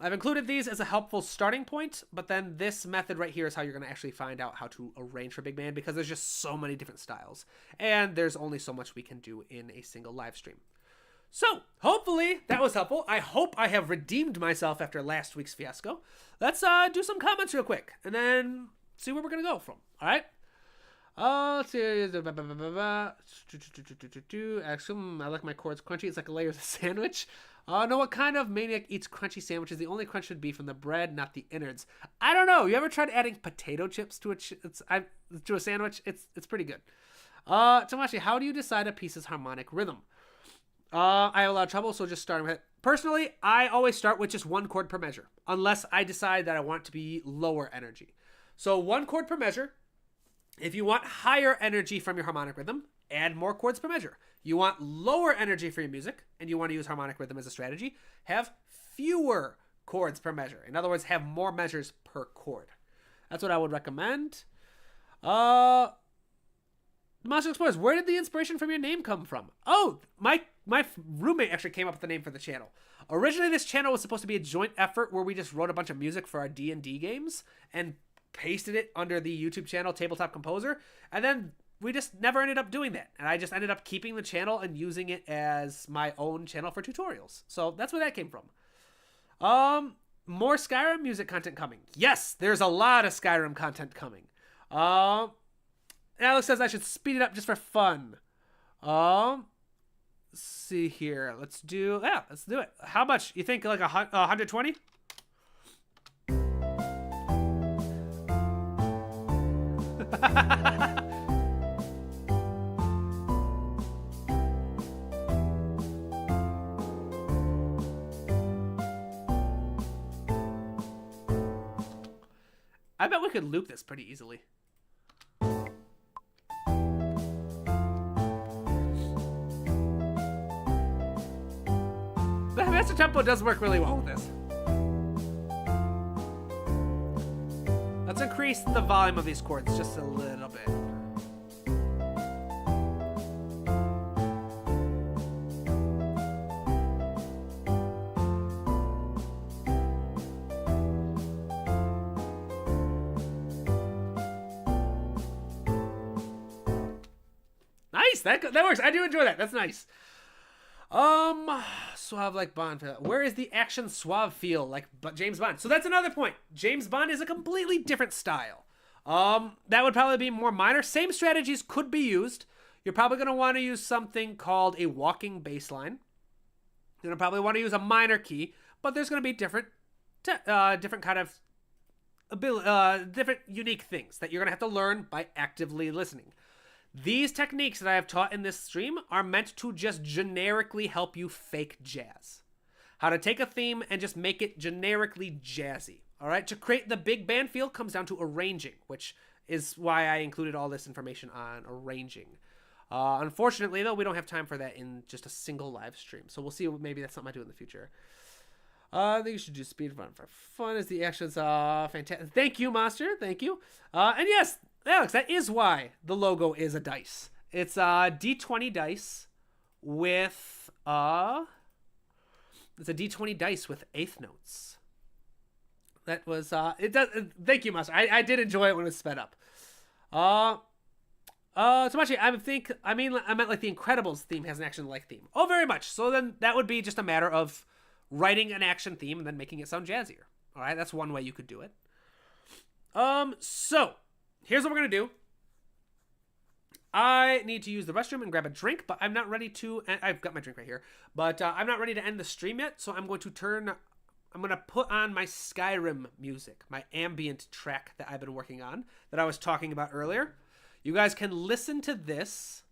S1: I've included these as a helpful starting point, but then this method right here is how you're going to actually find out how to arrange for big band, because there's just so many different styles, and there's only so much we can do in a single live stream. So, hopefully that was helpful. I hope I have redeemed myself after last week's fiasco. Let's do some comments real quick, and then see where we're going to go from. All right? Let's see. Actually, I like my chords crunchy. It's like a layers of sandwich. No, what kind of maniac eats crunchy sandwiches? The only crunch should be from the bread, not the innards. I don't know. You ever tried adding potato chips to a sandwich? It's pretty good. Tomashi, how do you decide a piece's harmonic rhythm? I have a lot of trouble, so just starting with it. Personally, I always start with just 1 chord per measure, unless I decide that I want it to be lower energy. So 1 chord per measure. If you want higher energy from your harmonic rhythm, add more chords per measure. You want lower energy for your music, and you want to use harmonic rhythm as a strategy, have fewer chords per measure. In other words, have more measures per chord. That's what I would recommend. Monster Explorers, where did the inspiration from your name come from? Oh, my roommate actually came up with the name for the channel. Originally, this channel was supposed to be a joint effort where we just wrote a bunch of music for our D&D games and pasted it under the YouTube channel Tabletop Composer, and then we just never ended up doing that. And I just ended up keeping the channel and using it as my own channel for tutorials. So that's where that came from. More Skyrim music content coming. Yes, there's a lot of Skyrim content coming. Alex says I should speed it up just for fun. Let's see here. Let's do it. How much? You think like 120? I bet we could loop this pretty easily. The master tempo does work really well with this. Let's increase the volume of these chords just a little bit. Nice, that works. I do enjoy that. That's nice. Suave like Bond. Where is the action suave feel like James Bond? So that's another point. James Bond is a completely different style. That would probably be more minor. Same strategies could be used. You're probably going to want to use something called a walking bass line. You're going to probably want to use a minor key, but there's going to be different kind of different unique things that you're going to have to learn by actively listening. These techniques that I have taught in this stream are meant to just generically help you fake jazz. How to take a theme and just make it generically jazzy. All right, to create the big band feel comes down to arranging, which is why I included all this information on arranging. Unfortunately, though, we don't have time for that in just a single live stream. So we'll see. Maybe that's something I do in the future. I think you should do speedrun for fun. Is the actions fantastic? Thank you, Monster. Thank you. And yes, Alex, that is why the logo is a dice. It's D20 dice with it's a D20 dice with eighth notes. That was it does. Thank you, Monster. I did enjoy it when it was sped up. So much. I meant like the Incredibles theme has an action-like theme. Oh, very much. So then that would be just a matter of writing an action theme and then making it sound jazzier. All right, that's one way you could do it. So here's what we're gonna do. I need to use the restroom and grab a drink, but I'm not ready to. I've got my drink right here, but I'm not ready to end the stream yet. So I'm going to put on my Skyrim music, my ambient track that I've been working on, that I was talking about earlier. You guys can listen to this,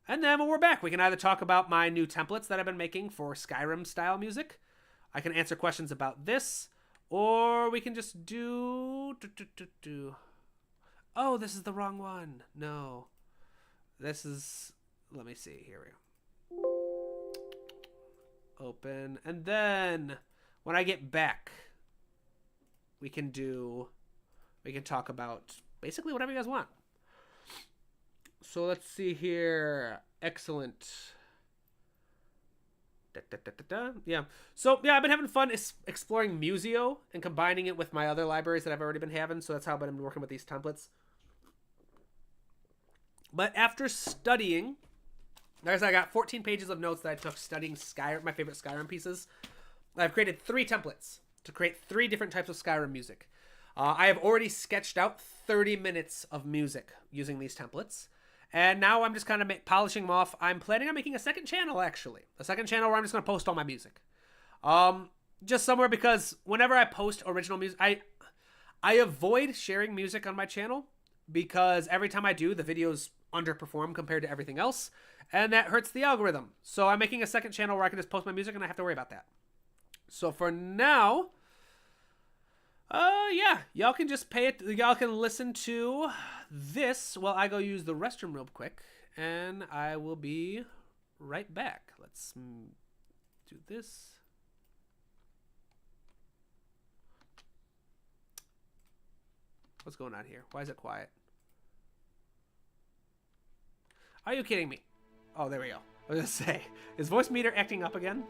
S1: and then when we're back, we can either talk about my new templates that I've been making for Skyrim-style music. I can answer questions about this, or we can just do... Oh, this is the wrong one. No. This is... Let me see. Here we go. Open. And then, when I get back, we can talk about basically whatever you guys want. So let's see here. Excellent. Yeah. So yeah, I've been having fun exploring Museo and combining it with my other libraries that I've already been having. So that's how I've been working with these templates. But after studying, I got 14 pages of notes that I took studying Skyrim, my favorite Skyrim pieces. I've created 3 templates to create 3 different types of Skyrim music. I have already sketched out 30 minutes of music using these templates. And now I'm just kind of polishing them off. I'm planning on making a second channel, actually. A second channel where I'm just going to post all my music. Just somewhere, because whenever I post original music, I avoid sharing music on my channel, because every time I do, the videos underperform compared to everything else, and that hurts the algorithm. So I'm making a second channel where I can just post my music and I have to worry about that. So for now, yeah, y'all can just pay it. Y'all can listen to this while I go use the restroom real quick, and I will be right back. Let's do this. What's going on here? Why is it quiet? Are you kidding me? Oh, there we go. I was gonna say, is voice meter acting up again?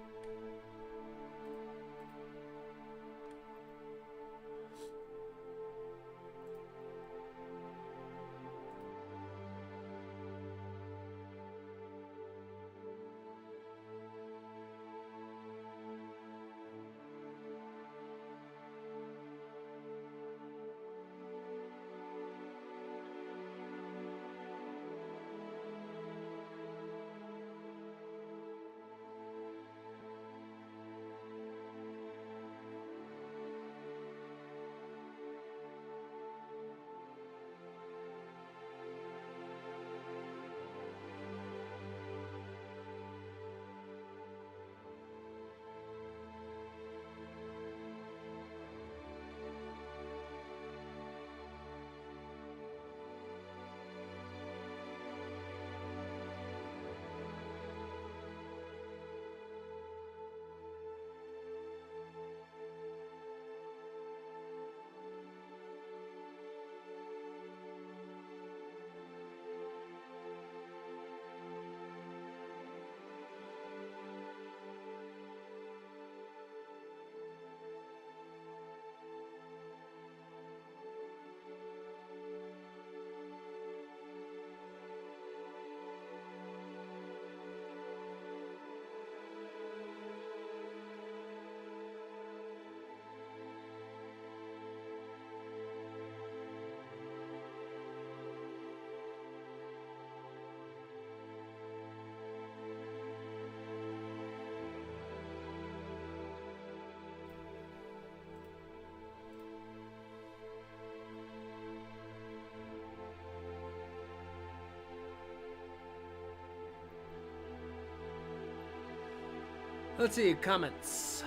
S1: Let's see, comments.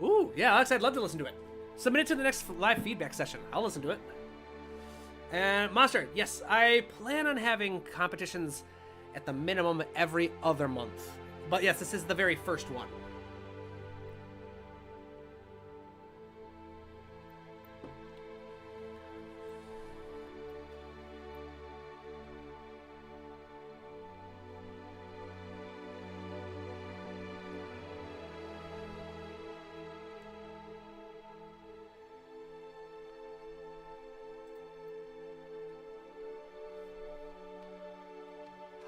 S1: Ooh, yeah, Alex, I'd love to listen to it. Submit it to the next live feedback session. I'll listen to it. And Monster, yes, I plan on having competitions at the minimum every other month. But yes, this is the very first one.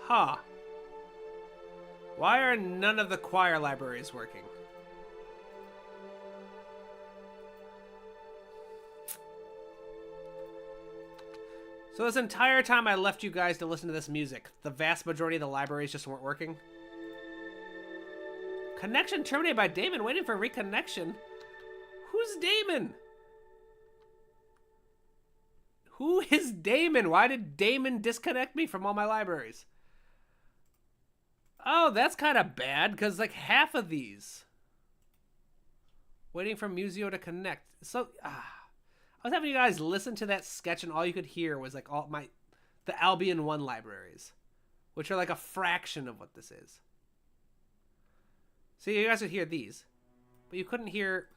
S1: Huh. Why are none of the choir libraries working? So this entire time I left you guys to listen to this music, the vast majority of the libraries just weren't working? Connection terminated by Damon, waiting for reconnection. Who's Damon? Who is Damon? Why did Damon disconnect me from all my libraries? Oh, that's kind of bad, because like half of these. Waiting for Museo to connect. So, I was having you guys listen to that sketch, and all you could hear was like the Albion 1 libraries, which are like a fraction of what this is. So you guys would hear these. But you couldn't hear...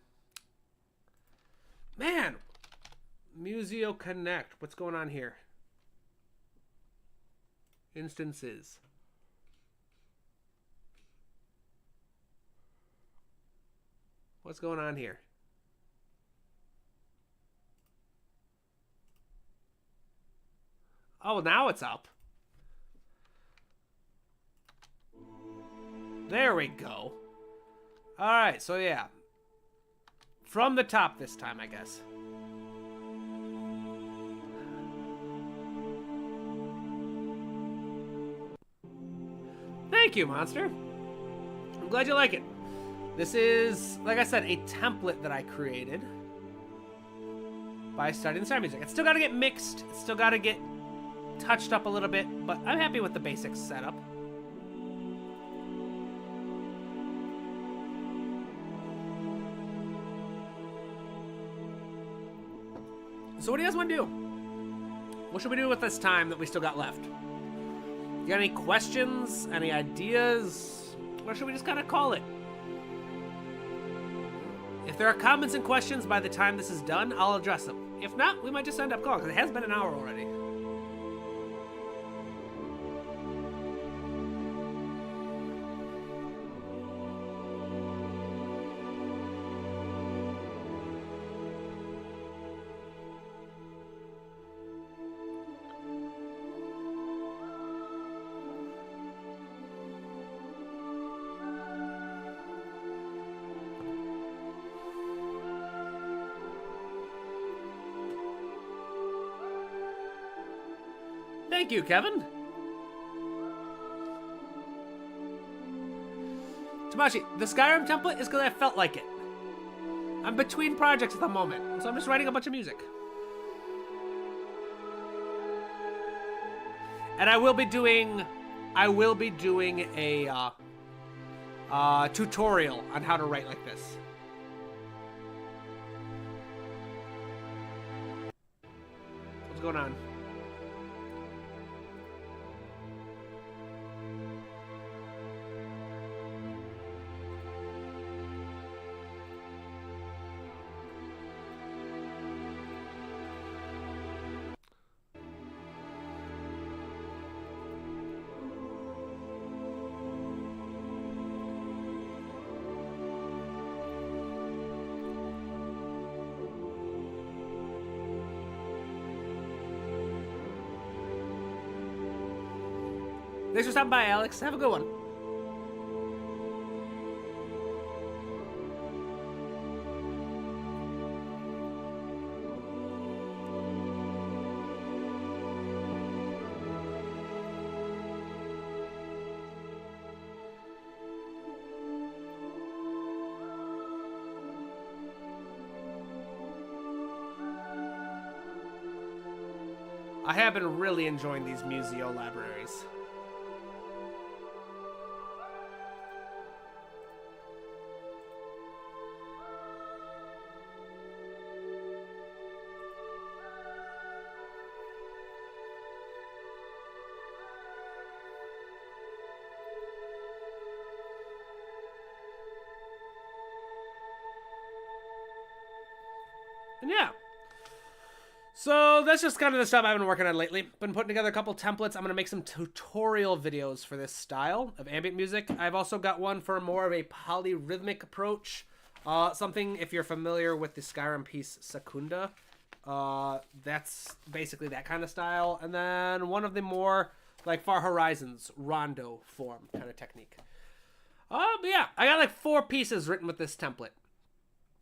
S1: Man! Museo Connect. What's going on here? Instances. What's going on here? Oh, now it's up. There we go. Alright, so yeah. From the top this time, I guess. Thank you, Monster. I'm glad you like it. This is, like I said, a template that I created by studying sound music. It's still got to get mixed. It's still got to get touched up a little bit, but I'm happy with the basic setup. So what do you guys want to do? What should we do with this time that we still got left? You got any questions? Any ideas? Or should we just kind of call it? If there are comments and questions by the time this is done, I'll address them. If not, we might just end up calling, because it has been an hour already. Thank you, Kevin. Tamashi, the Skyrim template is because I felt like it. I'm between projects at the moment, so I'm just writing a bunch of music. And I will be doing a tutorial on how to write like this. What's going on? Thanks for stopping by, Alex. Have a good one. I have been really enjoying these Museo libraries. And yeah. So that's just kind of the stuff I've been working on lately. Been putting together a couple templates. I'm going to make some tutorial videos for this style of ambient music. I've also got one for more of a polyrhythmic approach. Something, if you're familiar with the Skyrim piece Secunda, that's basically that kind of style. And then one of the more like Far Horizons rondo form kind of technique. But yeah, I got like 4 pieces written with this template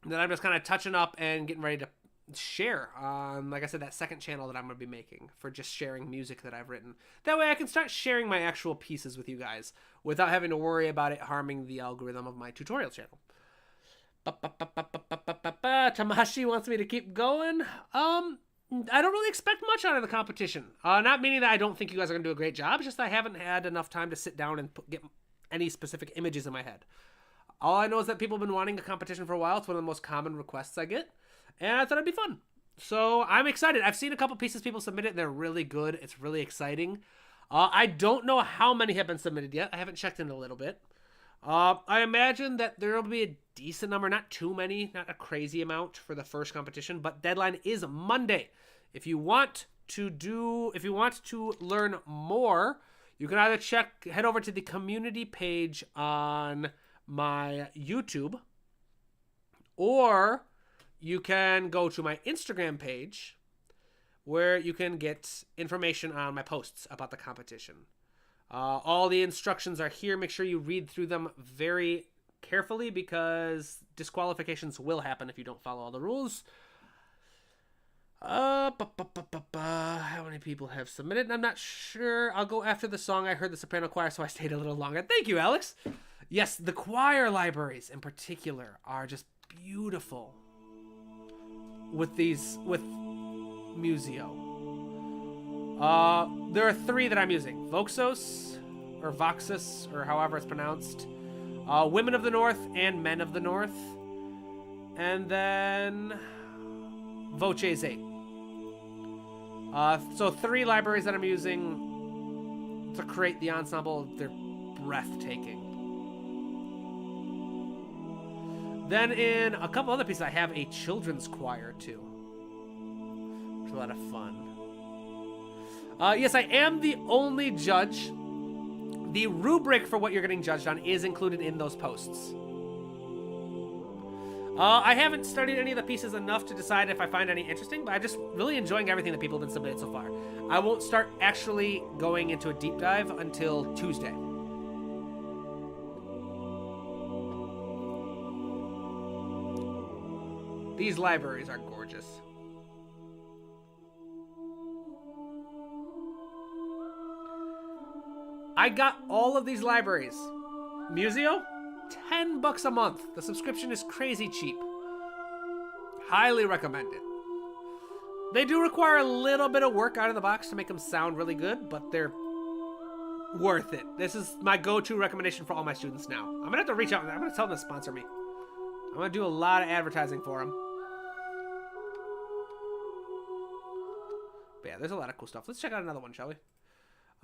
S1: that I'm just kind of touching up and getting ready to share on, like I said, that second channel that I'm going to be making for just sharing music that I've written. That way I can start sharing my actual pieces with you guys without having to worry about it harming the algorithm of my tutorial channel. Tamashi wants me to keep going. I don't really expect much out of the competition. Not meaning that I don't think you guys are going to do a great job. It's just I haven't had enough time to sit down and get any specific images in my head. All I know is that people have been wanting a competition for a while. It's one of the most common requests I get. And I thought it'd be fun. So I'm excited. I've seen a couple pieces people submitted. They're really good. It's really exciting. I don't know how many have been submitted yet. I haven't checked in a little bit. I imagine that there will be a decent number, not too many, not a crazy amount for the first competition, but deadline is Monday. If you want to learn more, you can either head over to the community page on my YouTube, or you can go to my Instagram page where you can get information on my posts about the competition. All the instructions are here. Make sure you read through them very carefully because disqualifications will happen if you don't follow all the rules. How many people have submitted? I'm not sure. I'll go after the song. I heard the soprano choir, so I stayed a little longer. Thank you, Alex. Yes, the choir libraries in particular are just beautiful with Museo. There are 3 that I'm using. Voxos, or Voxus, or however it's pronounced. Women of the North and Men of the North. And then Voces 8. So 3 libraries that I'm using to create the ensemble. They're breathtaking. Then in a couple other pieces, I have a children's choir too. Which is a lot of fun. Yes, I am the only judge. The rubric for what you're getting judged on is included in those posts. I haven't studied any of the pieces enough to decide if I find any interesting, but I'm just really enjoying everything that people have been submitted so far. I won't start actually going into a deep dive until Tuesday. These libraries are gorgeous. I got all of these libraries. Museo, $10 a month. The subscription is crazy cheap. Highly recommend it. They do require a little bit of work out of the box to make them sound really good, but they're worth it. This is my go-to recommendation for all my students now. I'm gonna have to reach out. I'm gonna tell them to sponsor me. I'm gonna do a lot of advertising for them. But yeah, there's a lot of cool stuff. Let's check out another one, shall we?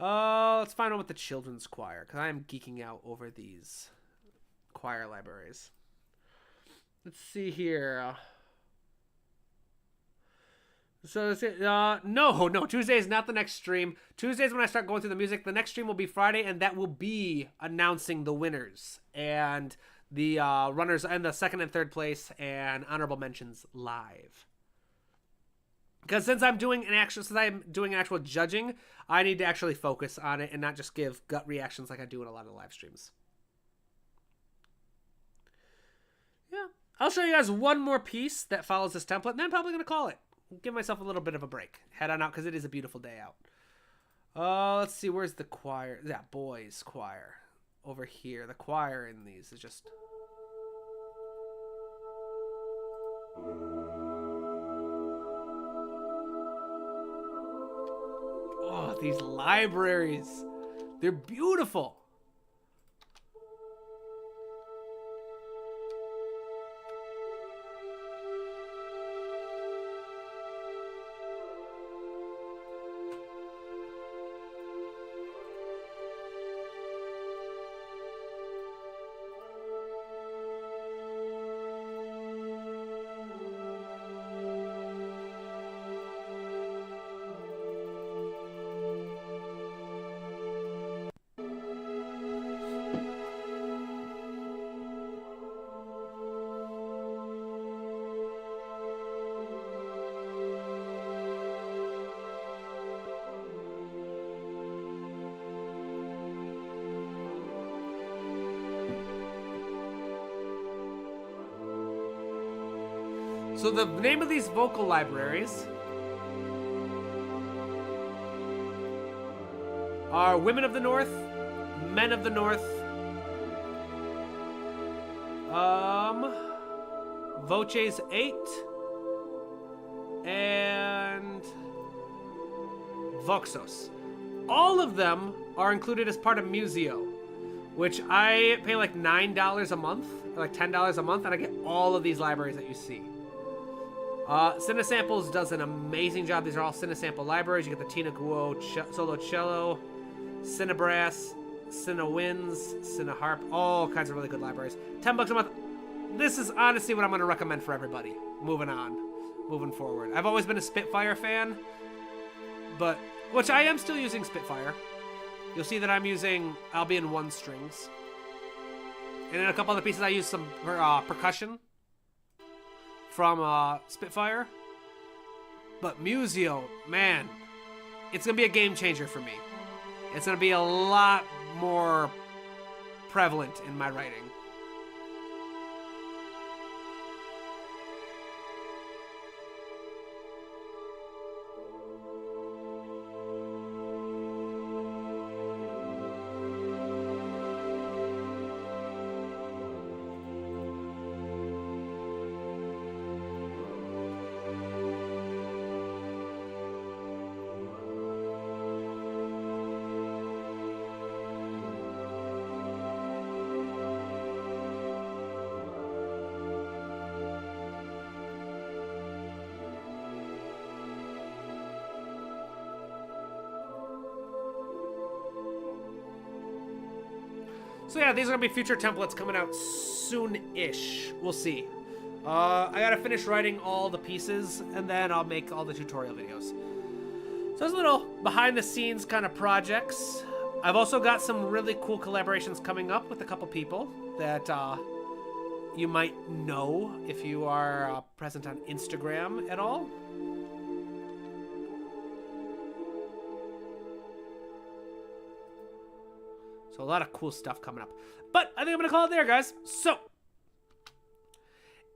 S1: Let's find out with the children's choir, because I am geeking out over these choir libraries. Let's see here. So no, Tuesday is not the next stream. Tuesday is when I start going through the music. The next stream will be Friday, and that will be announcing the winners and the runners and the second and third place and honorable mentions live. Because since I'm doing an actual judging, I need to actually focus on it and not just give gut reactions like I do in a lot of live streams. Yeah, I'll show you guys one more piece that follows this template, and then I'm probably gonna call it. Give myself a little bit of a break. Head on out because it is a beautiful day out. Let's see, where's the choir? Yeah, boys choir over here. The choir in these is just. Oh, these libraries. They're beautiful. So the name of these vocal libraries are Women of the North, Men of the North, Voces 8, and Voxos. All of them are included as part of Museo, which I pay like $9 a month, or like $10 a month, and I get all of these libraries that you see. Cinesamples does an amazing job. These are all Cinesample libraries. You get the Tina Guo solo cello, Cinebrass, Cinewinds, Cineharp, all kinds of really good libraries. $10 a month. this is honestly what I'm going to recommend for everybody. Moving forward. I've always been a Spitfire fan, which I am still using Spitfire. You'll see that I'll be in 1 strings. And in a couple other pieces, I use some percussion from Spitfire. But Musio, man, it's going to be a game changer for me. It's going to be a lot more prevalent in my writing. So yeah, these are going to be future templates coming out soon-ish. We'll see. I got to finish writing all the pieces, and then I'll make all the tutorial videos. So there's little behind-the-scenes kind of projects. I've also got some really cool collaborations coming up with a couple people that you might know if you are present on Instagram at all. So a lot of cool stuff coming up. But I think I'm going to call it there, guys. So,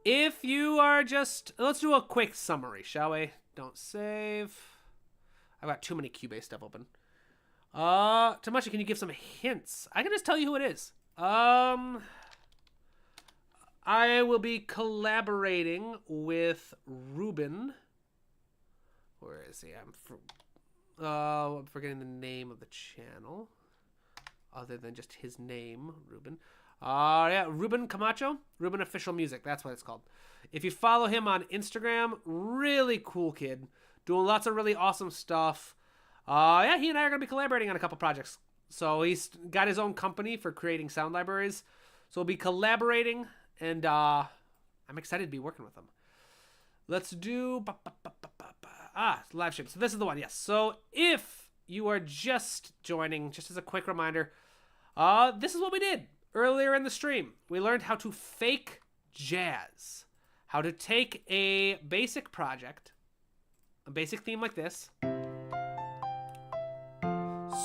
S1: if you are let's do a quick summary, shall we? Don't save. I've got too many Cubase stuff open. Tamashi, can you give some hints? I can just tell you who it is. I will be collaborating with Ruben. Where is he? I'm forgetting the name of the channel. Other than just his name, Ruben. Yeah, Ruben Camacho. Ruben Official Music. That's what it's called. If you follow him on Instagram, really cool kid. Doing lots of really awesome stuff. Yeah, he and I are going to be collaborating on a couple projects. So he's got his own company for creating sound libraries. So we'll be collaborating, and I'm excited to be working with him. Let's do... live stream. So this is the one, yes. So if you are just joining, just as a quick reminder, this is what we did earlier in the stream. We learned how to fake jazz. How to take a basic project, a basic theme like this.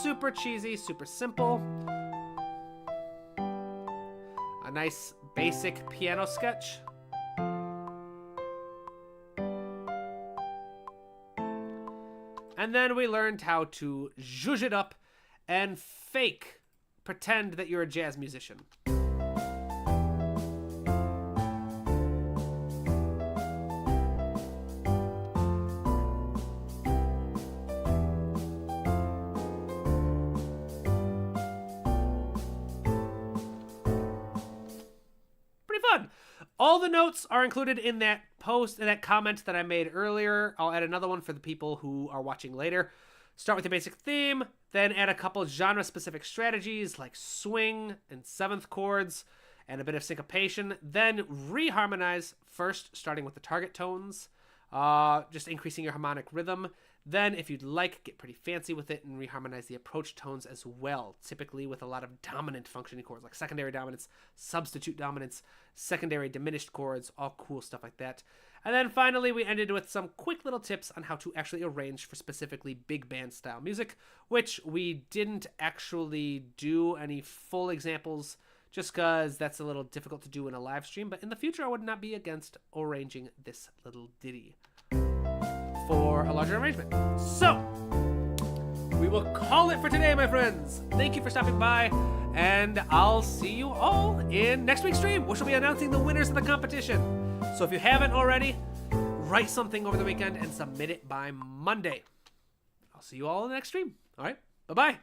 S1: Super cheesy, super simple. A nice basic piano sketch. And then we learned how to zhuzh it up and pretend that you're a jazz musician. Pretty fun. All the notes are included in that post, in that comment that I made earlier. I'll add another one for the people who are watching later. Start with your basic theme, then add a couple genre-specific strategies like swing and seventh chords and a bit of syncopation. Then reharmonize first, starting with the target tones, just increasing your harmonic rhythm. Then, if you'd like, get pretty fancy with it and reharmonize the approach tones as well, typically with a lot of dominant functioning chords, like secondary dominance, substitute dominance, secondary diminished chords, all cool stuff like that. And then finally, we ended with some quick little tips on how to actually arrange for specifically big band style music, which we didn't actually do any full examples just because that's a little difficult to do in a live stream. But in the future, I would not be against arranging this little ditty for a larger arrangement. So, we will call it for today, my friends. Thank you for stopping by, and I'll see you all in next week's stream, which will be announcing the winners of the competition. So if you haven't already, write something over the weekend and submit it by Monday. I'll see you all in the next stream. All right, bye-bye.